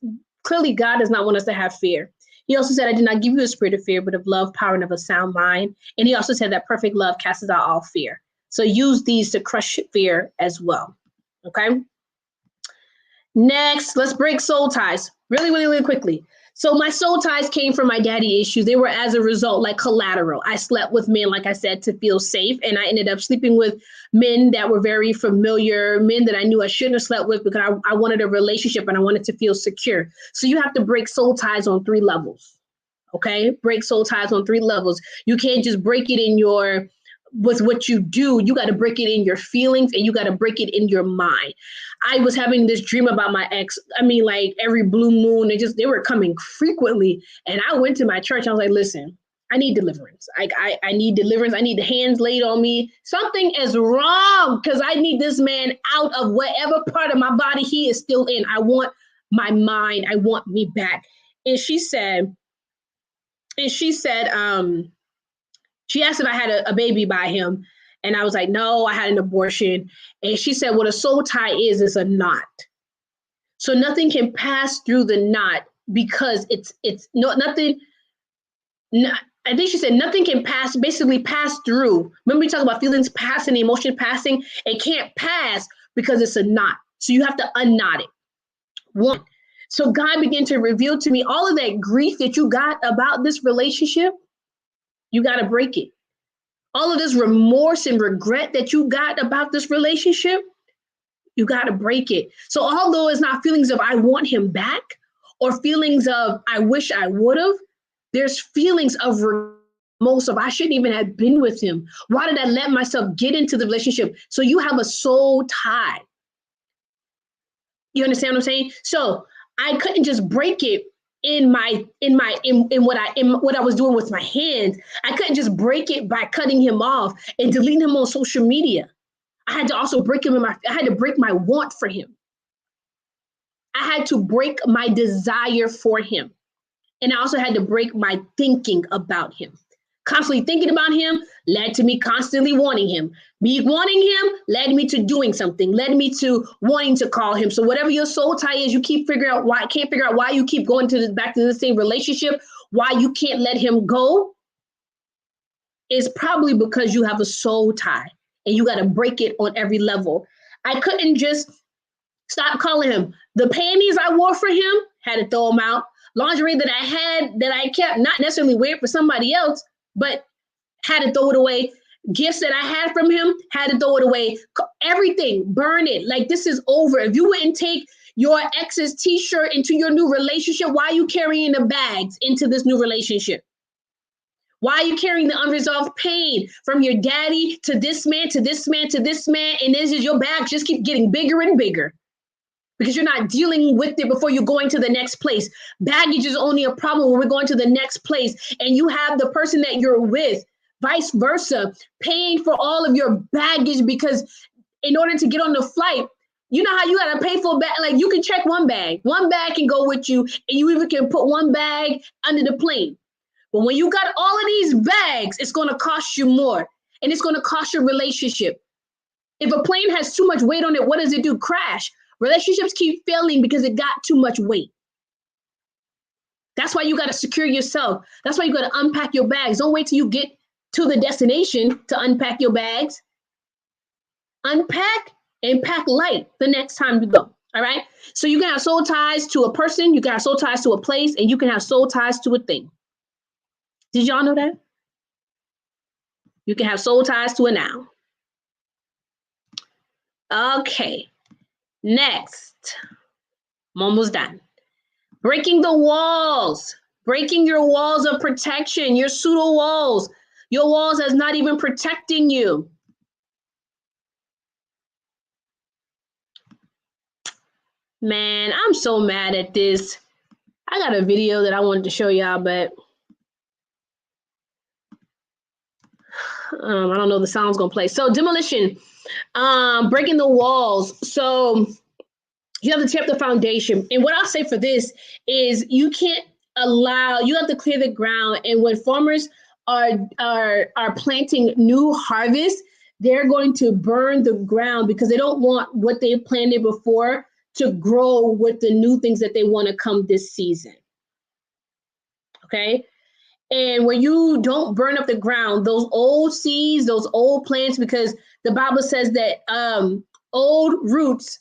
Clearly, God does not want us to have fear. He also said, I did not give you a spirit of fear, but of love, power, and of a sound mind. And he also said that perfect love casts out all fear. So use these to crush fear as well. Okay. Next, let's break soul ties really quickly. So my soul ties came from my daddy issues. They were as a result, like collateral. I slept with men, like I said, to feel safe. And I ended up sleeping with men that were very familiar, men that I knew I shouldn't have slept with because I wanted a relationship and I wanted to feel secure. So you have to break soul ties on 3 levels. Okay? Break soul ties on 3 levels. You can't just break it in your with what you do. You got to break it in your feelings and you got to break it in your mind. I was having this dream about my ex. I mean, like every blue moon, they were coming frequently. And I went to my church. I was like, listen, I need deliverance. I need deliverance. I need the hands laid on me. Something is wrong because I need this man out of whatever part of my body he is still in. I want my mind. I want me back. And she said, she asked if I had a baby by him. And I was like, no, I had an abortion. And she said, what a soul tie is a knot. So nothing can pass through the knot because it's no nothing. I think she said nothing can pass through. Remember we talk about feelings passing, emotion passing. It can't pass because it's a knot. So you have to unknot it. One. So God began to reveal to me all of that grief that you got about this relationship. You got to break it. All of this remorse and regret that you got about this relationship, you got to break it. So although it's not feelings of I want him back or feelings of I wish I would have, there's feelings of remorse of I shouldn't even have been with him. Why did I let myself get into the relationship? So you have a soul tie. You understand what I'm saying? So I couldn't just break it in what I was doing with my hands. I couldn't just break it by cutting him off and deleting him on social media. I had to also break him I had to break my want for him. I had to break my desire for him. And I also had to break my thinking about him. Constantly thinking about him led to me constantly wanting him. Me wanting him led me to doing something, led me to wanting to call him. So whatever your soul tie is, you can't figure out why you keep going back to the same relationship, why you can't let him go, is probably because you have a soul tie and you got to break it on every level. I couldn't just stop calling him. The panties I wore for him, had to throw them out. Lingerie that I kept, not necessarily wearing for somebody else, but had to throw it away. Gifts that I had from him, had to throw it away. Everything, burn it. Like this is over. If you wouldn't take your ex's t-shirt into your new relationship, why are you carrying the bags into this new relationship? Why are you carrying the unresolved pain from your daddy to this man, to this man, to this man? And this is your bags just keep getting bigger and bigger because you're not dealing with it before you're going to the next place. Baggage is only a problem when we're going to the next place and you have the person that you're with, vice versa, paying for all of your baggage because in order to get on the flight, you know how you got to pay for a bag? Like you can check one bag can go with you and you even can put one bag under the plane. But when you got all of these bags, it's going to cost you more and it's going to cost your relationship. If a plane has too much weight on it, what does it do? Crash. Relationships keep failing because it got too much weight. That's why you got to secure yourself. That's why you got to unpack your bags. Don't wait till you get to the destination to unpack your bags. Unpack and pack light the next time you go. All right. So you can have soul ties to a person, you can have soul ties to a place, and you can have soul ties to a thing. Did y'all know that? You can have soul ties to a noun. Okay. Next. I'm almost done. Breaking the walls. Breaking your walls of protection, your pseudo walls. Your walls that's not even protecting you. Man, I'm so mad at this. I got a video that I wanted to show y'all, but I don't know, the sound's gonna play. So demolition, breaking the walls. So you have to tear up the foundation. And what I'll say for this is you can't you have to clear the ground. And when farmers are planting new harvest, they're going to burn the ground because they don't want what they planted before to grow with the new things that they want to come this season. Okay. And when you don't burn up the ground, those old seeds, those old plants, because the Bible says that old roots,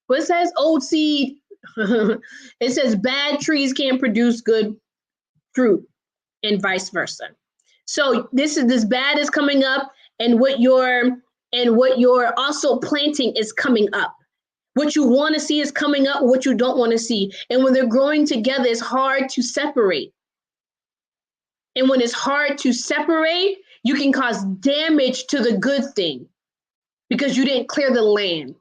what it says, old seed, it says bad trees can't produce good fruit and vice versa. So this bad is coming up, and what you're also planting is coming up. What you want to see is coming up, what you don't want to see. And when they're growing together, it's hard to separate. And when it's hard to separate, you can cause damage to the good thing because you didn't clear the land,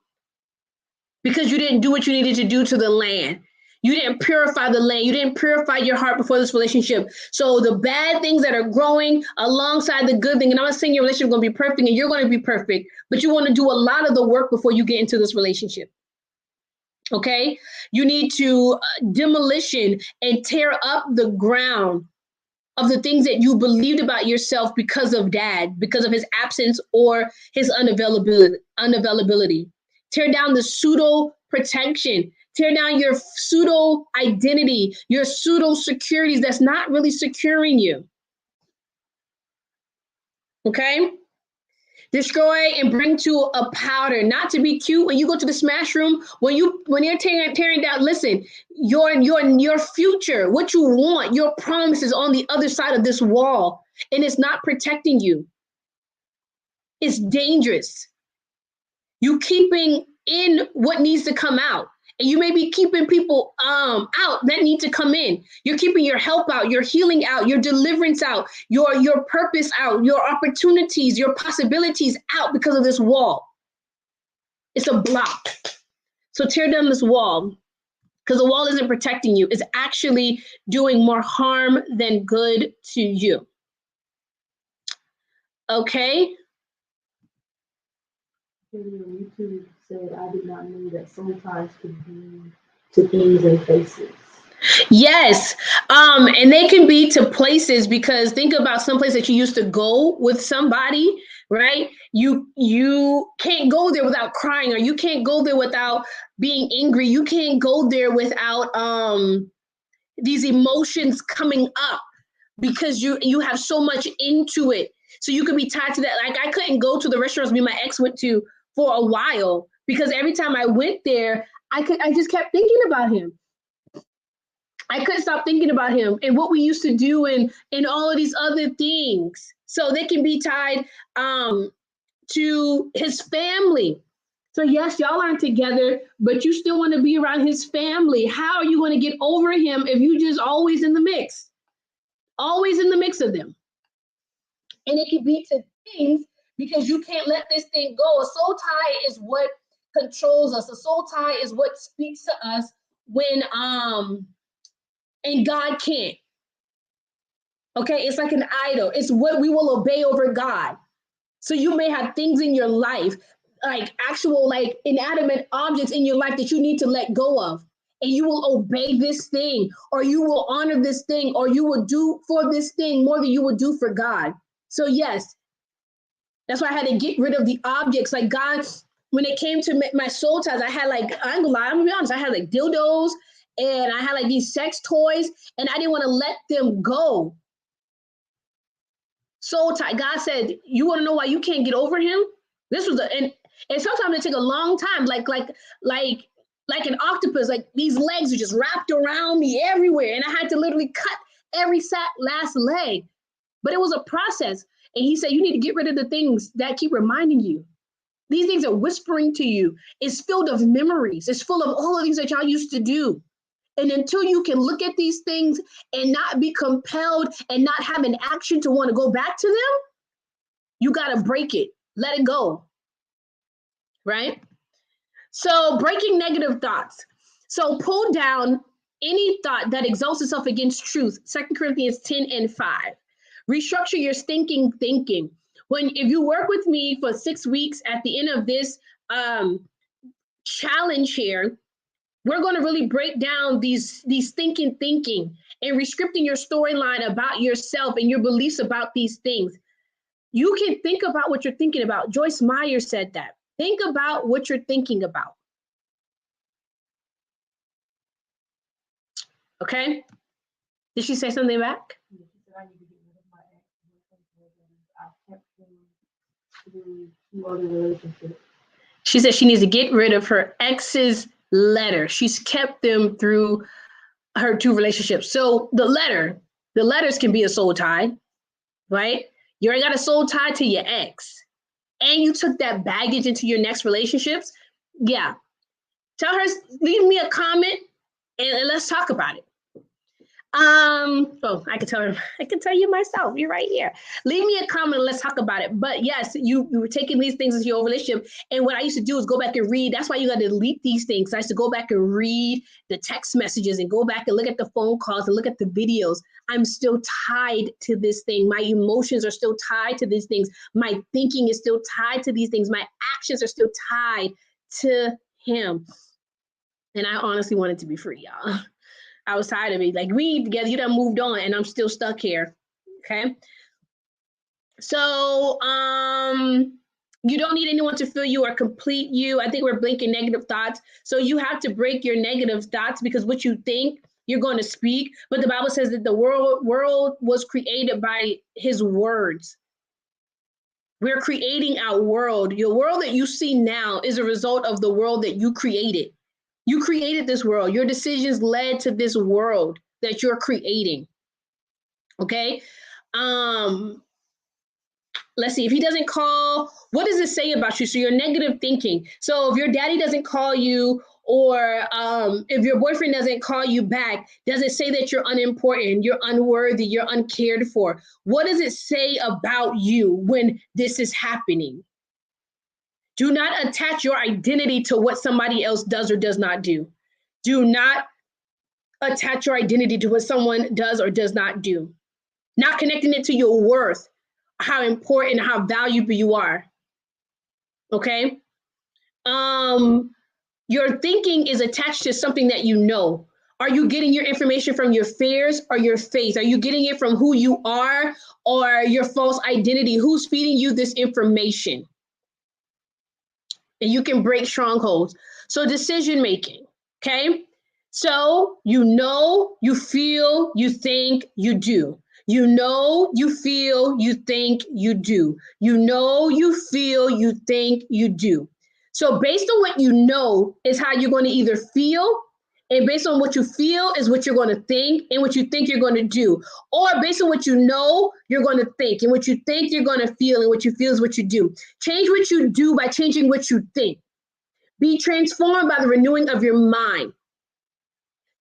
because you didn't do what you needed to do to the land. You didn't purify the land. You didn't purify your heart before this relationship. So the bad things that are growing alongside the good thing, and I'm not saying your relationship is going to be perfect and you're going to be perfect, but you want to do a lot of the work before you get into this relationship. Okay? You need to demolition and tear up the ground of the things that you believed about yourself because of dad, because of his absence or his unavailability. Tear down the pseudo protection. Tear down your pseudo identity, your pseudo securities that's not really securing you. Okay? Destroy and bring to a powder, not to be cute. When you go to the smash room, when you're tearing down, listen, your future, what you want, your promise is on the other side of this wall, and it's not protecting you. It's dangerous. You keeping in what needs to come out. And you may be keeping people out that need to come in. You're keeping your help out, your healing out, your deliverance out, your purpose out, your opportunities, your possibilities out because of this wall. It's a block. So tear down this wall because the wall isn't protecting you. It's actually doing more harm than good to you. Okay? YouTube said, I did not know that sometimes could be to things and places. Yes. And they can be to places because think about some place that you used to go with somebody, right? You can't go there without crying, or you can't go there without being angry. You can't go there without these emotions coming up because you have so much into it. So you could be tied to that. Like I couldn't go to the restaurants me and my ex went to for a while because every time I went there, I just kept thinking about him. I couldn't stop thinking about him and what we used to do and all of these other things. So they can be tied to his family. So yes, y'all aren't together, but you still want to be around his family. How are you going to get over him if you just always in the mix? Always in the mix of them. And it could be to things because you can't let this thing go. A soul tie is what controls us. A soul tie is what speaks to us when and God can't. Okay, it's like an idol. It's what we will obey over God. So you may have things in your life, like actual, like inanimate objects in your life that you need to let go of. And you will obey this thing, or you will honor this thing, or you will do for this thing more than you would do for God. So yes, that's why I had to get rid of the objects. Like God, when it came to my soul ties, I had like, I'm gonna be honest, I had like dildos and I had like these sex toys, and I didn't want to let them go. Soul tie. God said, you want to know why you can't get over him? This was and sometimes it take a long time, like an octopus, like these legs are just wrapped around me everywhere. And I had to literally cut every last leg. But it was a process. And he said, you need to get rid of the things that keep reminding you. These things are whispering to you. It's filled of memories. It's full of all of things that y'all used to do. And until you can look at these things and not be compelled and not have an action to want to go back to them, you got to break it. Let it go. Right? So breaking negative thoughts. So pull down any thought that exalts itself against truth. 2 Corinthians 10:5. Restructure your stinking thinking. if you work with me for 6 weeks, at the end of this challenge here, we're going to really break down these thinking and rescripting your storyline about yourself and your beliefs about these things. You can think about what you're thinking about. Joyce Meyer said that. Think about what you're thinking about. Okay? Did she say something back? She said I need to get rid of my ex. I kept them through 2 other relationships. She said she needs to get rid of her ex's letter. She's kept them through her 2 relationships. So the letters can be a soul tie, right? You already got a soul tie to your ex, and you took that baggage into your next relationships. Yeah. Tell her, leave me a comment and let's talk about it. Oh, I can tell you myself. You're right here. Leave me a comment and let's talk about it. But yes, you were taking these things into your relationship. And what I used to do is go back and read. That's why you got to delete these things. I used to go back and read the text messages and go back and look at the phone calls and look at the videos. I'm still tied to this thing. My emotions are still tied to these things. My thinking is still tied to these things. My actions are still tied to him. And I honestly wanted to be free, y'all. I was tired of it. Like, we together, you done moved on and I'm still stuck here. Okay. So you don't need anyone to fill you or complete you. I think we're blinking negative thoughts. So you have to break your negative thoughts, because what you think, you're going to speak. But the Bible says that the world was created by his words. We're creating our world. Your world that you see now is a result of the world that you created. You created this world. Your decisions led to this world that you're creating. Okay. Let's see. If he doesn't call, what does it say about you? So your negative thinking. So if your daddy doesn't call you, or if your boyfriend doesn't call you back, does it say that you're unimportant, you're unworthy, you're uncared for? What does it say about you when this is happening? Do not attach your identity to what somebody else does or does not do. Do not attach your identity to what someone does or does not do. Not connecting it to your worth, how important, how valuable you are. Okay? Your thinking is attached to something that you know. Are you getting your information from your fears or your faith? Are you getting it from who you are or your false identity? Who's feeding you this information? And you can break strongholds. So decision making, okay? So you know, you feel, you think, you do. You know, you feel, you think, you do. You know, you feel, you think, you do. So based on what you know is how you're going to either feel, and based on what you feel is what you're going to think, and what you think you're going to do. Or based on what you know, you're going to think, and what you think you're going to feel, and what you feel is what you do. Change what you do by changing what you think. Be transformed by the renewing of your mind.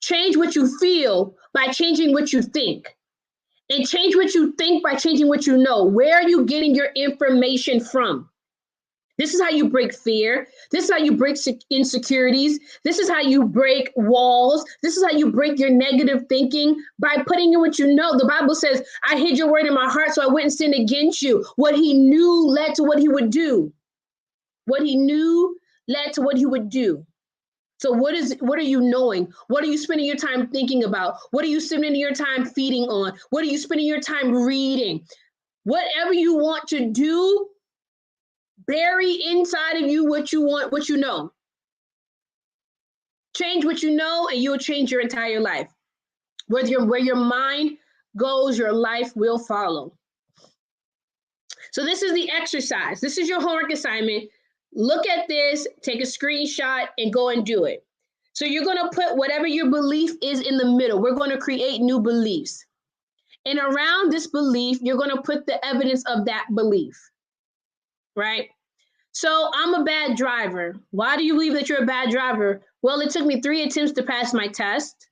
Change what you feel by changing what you think. And change what you think by changing what you know. Where are you getting your information from? This is how you break fear. This is how you break insecurities. This is how you break walls. This is how you break your negative thinking, by putting in what you know. The Bible says, I hid your word in my heart, so I wouldn't sin against you. What he knew led to what he would do. What he knew led to what he would do. So what are you knowing? What are you spending your time thinking about? What are you spending your time feeding on? What are you spending your time reading? Whatever you want to do, bury inside of you what you want, what you know. Change what you know, and you'll change your entire life. Where your mind goes, your life will follow. So this is the exercise. This is your homework assignment. Look at this, take a screenshot, and go and do it. So you're going to put whatever your belief is in the middle. We're going to create new beliefs. And around this belief, you're going to put the evidence of that belief, right? So I'm a bad driver. Why do you believe that you're a bad driver? Well, it took me 3 attempts to pass my test.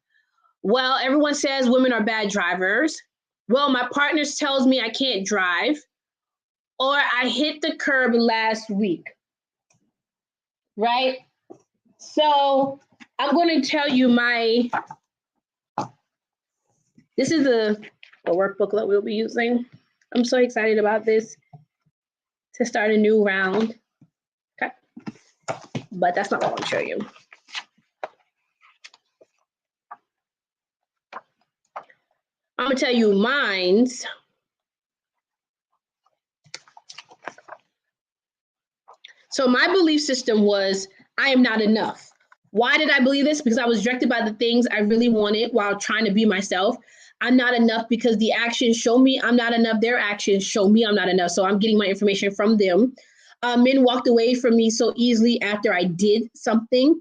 Well, everyone says women are bad drivers. Well, my partner tells me I can't drive. Or I hit the curb last week, right? So I'm going to tell you this is the workbook that we'll be using. I'm so excited about this. to start a new round. Okay. But that's not what I want to show you. I'm going to tell you mine's. So my belief system was, I am not enough. Why did I believe this? Because I was directed by the things I really wanted while trying to be myself. I'm not enough because the actions show me I'm not enough. Their actions show me I'm not enough. So I'm getting my information from them. Men walked away from me so easily after I did something.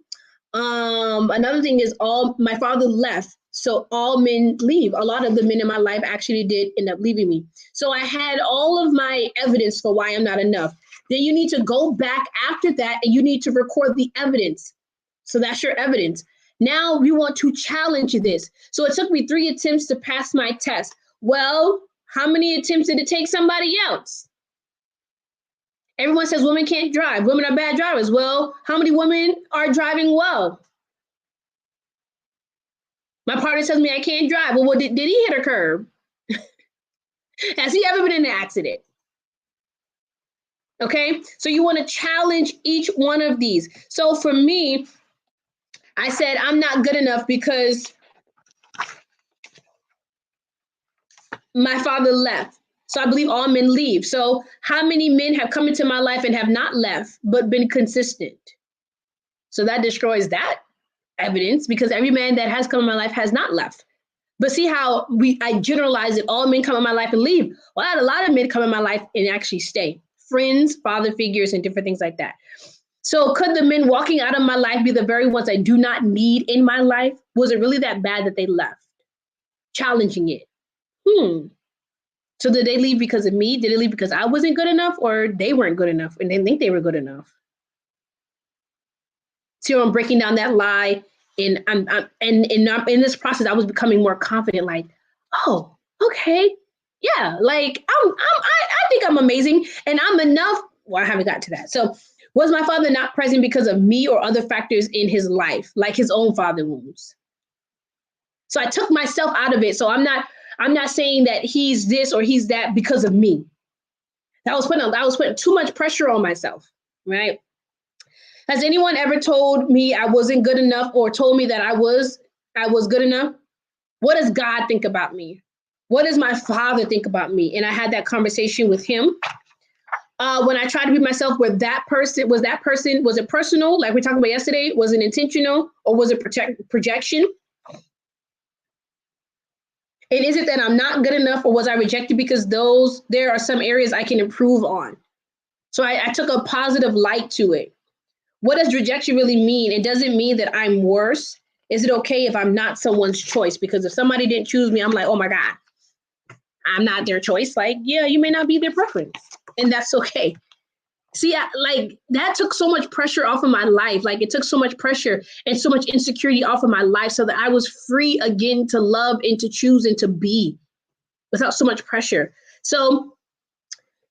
Another thing is my father left. So all men leave. A lot of the men in my life actually did end up leaving me. So I had all of my evidence for why I'm not enough. Then you need to go back after that and you need to record the evidence. So that's your evidence. Now we want to challenge this. So it took me 3 attempts to pass my test. Well, how many attempts did it take somebody else? Everyone says women can't drive. Women are bad drivers. Well, how many women are driving well? My partner tells me I can't drive. Well, did he hit a curb? Has he ever been in an accident? Okay, so you want to challenge each one of these. So for me, I said I'm not good enough because my father left. So I believe all men leave. So how many men have come into my life and have not left, but been consistent? So that destroys that evidence because every man that has come in my life has not left. But see how I generalize it, all men come in my life and leave. Well, I had a lot of men come in my life and actually stay. Friends, father figures, and different things like that. So could the men walking out of my life be the very ones I do not need in my life? Was it really that bad that they left? Challenging it. So did they leave because of me? Did they leave because I wasn't good enough or they weren't good enough and they think they were good enough? So I'm breaking down that lie and I'm in this process, I was becoming more confident, like, oh, okay. Yeah, like I think I'm amazing and I'm enough. Well, I haven't got to that. So was my father not present because of me or other factors in his life, like his own father wounds? So I took myself out of it. So I'm not saying that he's this or he's that because of me. I was putting too much pressure on myself, right? Has anyone ever told me I wasn't good enough or told me that I was good enough? What does God think about me? What does my father think about me? And I had that conversation with him. When I tried to be myself with that person, was it personal? Like we talked about yesterday, was it intentional or was it projection? And is it that I'm not good enough or was I rejected because there are some areas I can improve on? So I took a positive light to it. What does rejection really mean? It doesn't mean that I'm worse. Is it okay if I'm not someone's choice? Because if somebody didn't choose me, I'm like, oh my God, I'm not their choice. Like, yeah, you may not be their preference. And that's okay. See, that took so much pressure off of my life. Like it took so much pressure and so much insecurity off of my life so that I was free again to love and to choose and to be without so much pressure. So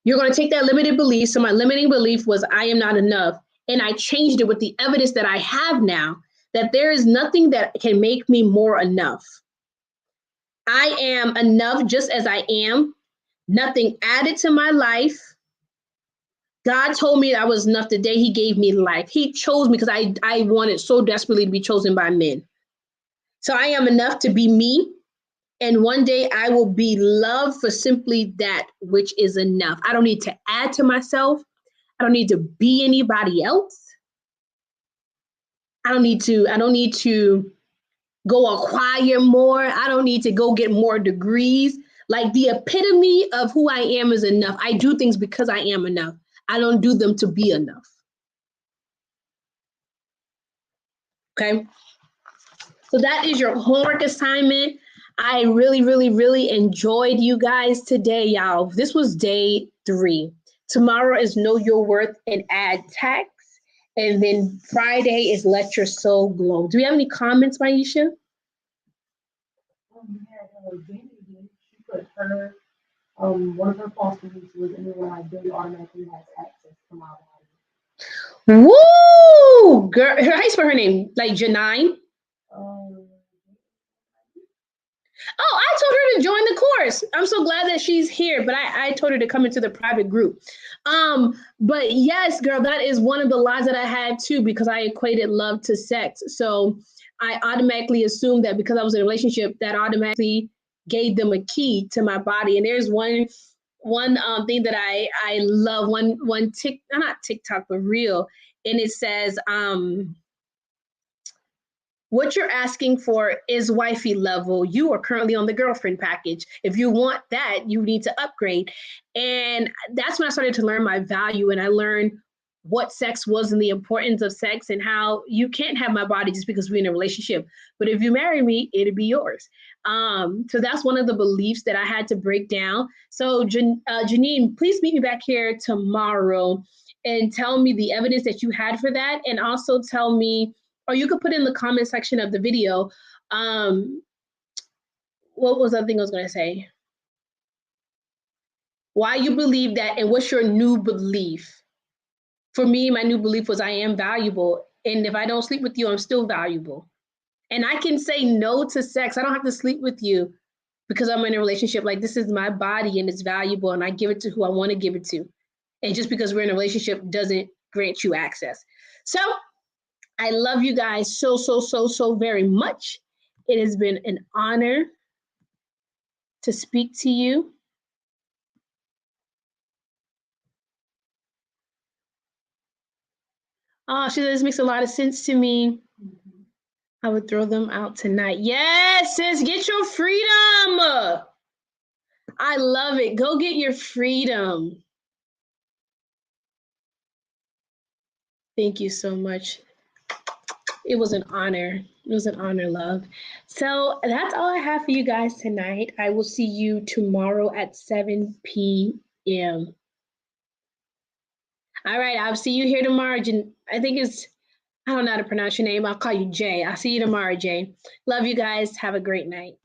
you're going to take that limited belief. So my limiting belief was I am not enough. And I changed it with the evidence that I have now that there is nothing that can make me more enough. I am enough just as I am. Nothing added to my life. God told me I was enough the day he gave me life. He chose me because I wanted so desperately to be chosen by men. So I am enough to be me. And one day I will be loved for simply that which is enough. I don't need to add to myself. I don't need to be anybody else. I don't need to go acquire more. I don't need to go get more degrees. Like the epitome of who I am is enough. I do things because I am enough. I don't do them to be enough. Okay. So that is your homework assignment. I really, really, really enjoyed you guys today, y'all. This was day 3. Tomorrow is Know Your Worth and Add Tax. And then Friday is Let Your Soul Glow. Do we have any comments, Maisha? She put her, one of her false beliefs was anyone I date automatically has access to my body. Woo! Girl, how do you spell her name? Like Janine? Oh, I told her to join the course. I'm so glad that she's here, but I told her to come into the private group. But yes, girl, that is one of the lies that I had too, because I equated love to sex. So I automatically assumed that because I was in a relationship, that automatically gave them a key to my body. And there's one thing that I love, one not TikTok, but reel, and it says, what you're asking for is wifey level. You are currently on the girlfriend package. If you want that, you need to upgrade. And that's when I started to learn my value, and I learned what sex was and the importance of sex, and how you can't have my body just because we're in a relationship. But if you marry me, it'll be yours. So that's one of the beliefs that I had to break down. So Janine, please meet me back here tomorrow and tell me the evidence that you had for that, and also tell me, or you could put in the comment section of the video, what was the thing I was going to say? Why you believe that, and what's your new belief? For me, my new belief was I am valuable, and if I don't sleep with you, I'm still valuable. And I can say no to sex. I don't have to sleep with you because I'm in a relationship. Like, this is my body and it's valuable, and I give it to who I want to give it to. And just because we're in a relationship doesn't grant you access. So I love you guys so very much. It has been an honor to speak to you. Oh, she said this makes a lot of sense to me. I would throw them out tonight. Yes, sis, get your freedom. I love it. Go get your freedom. Thank you so much. It was an honor. It was an honor, love. So that's all I have for you guys tonight. I will see you tomorrow at 7 p.m. All right, I'll see you here tomorrow. I think I don't know how to pronounce your name. I'll call you Jay. I'll see you tomorrow, Jay. Love you guys. Have a great night.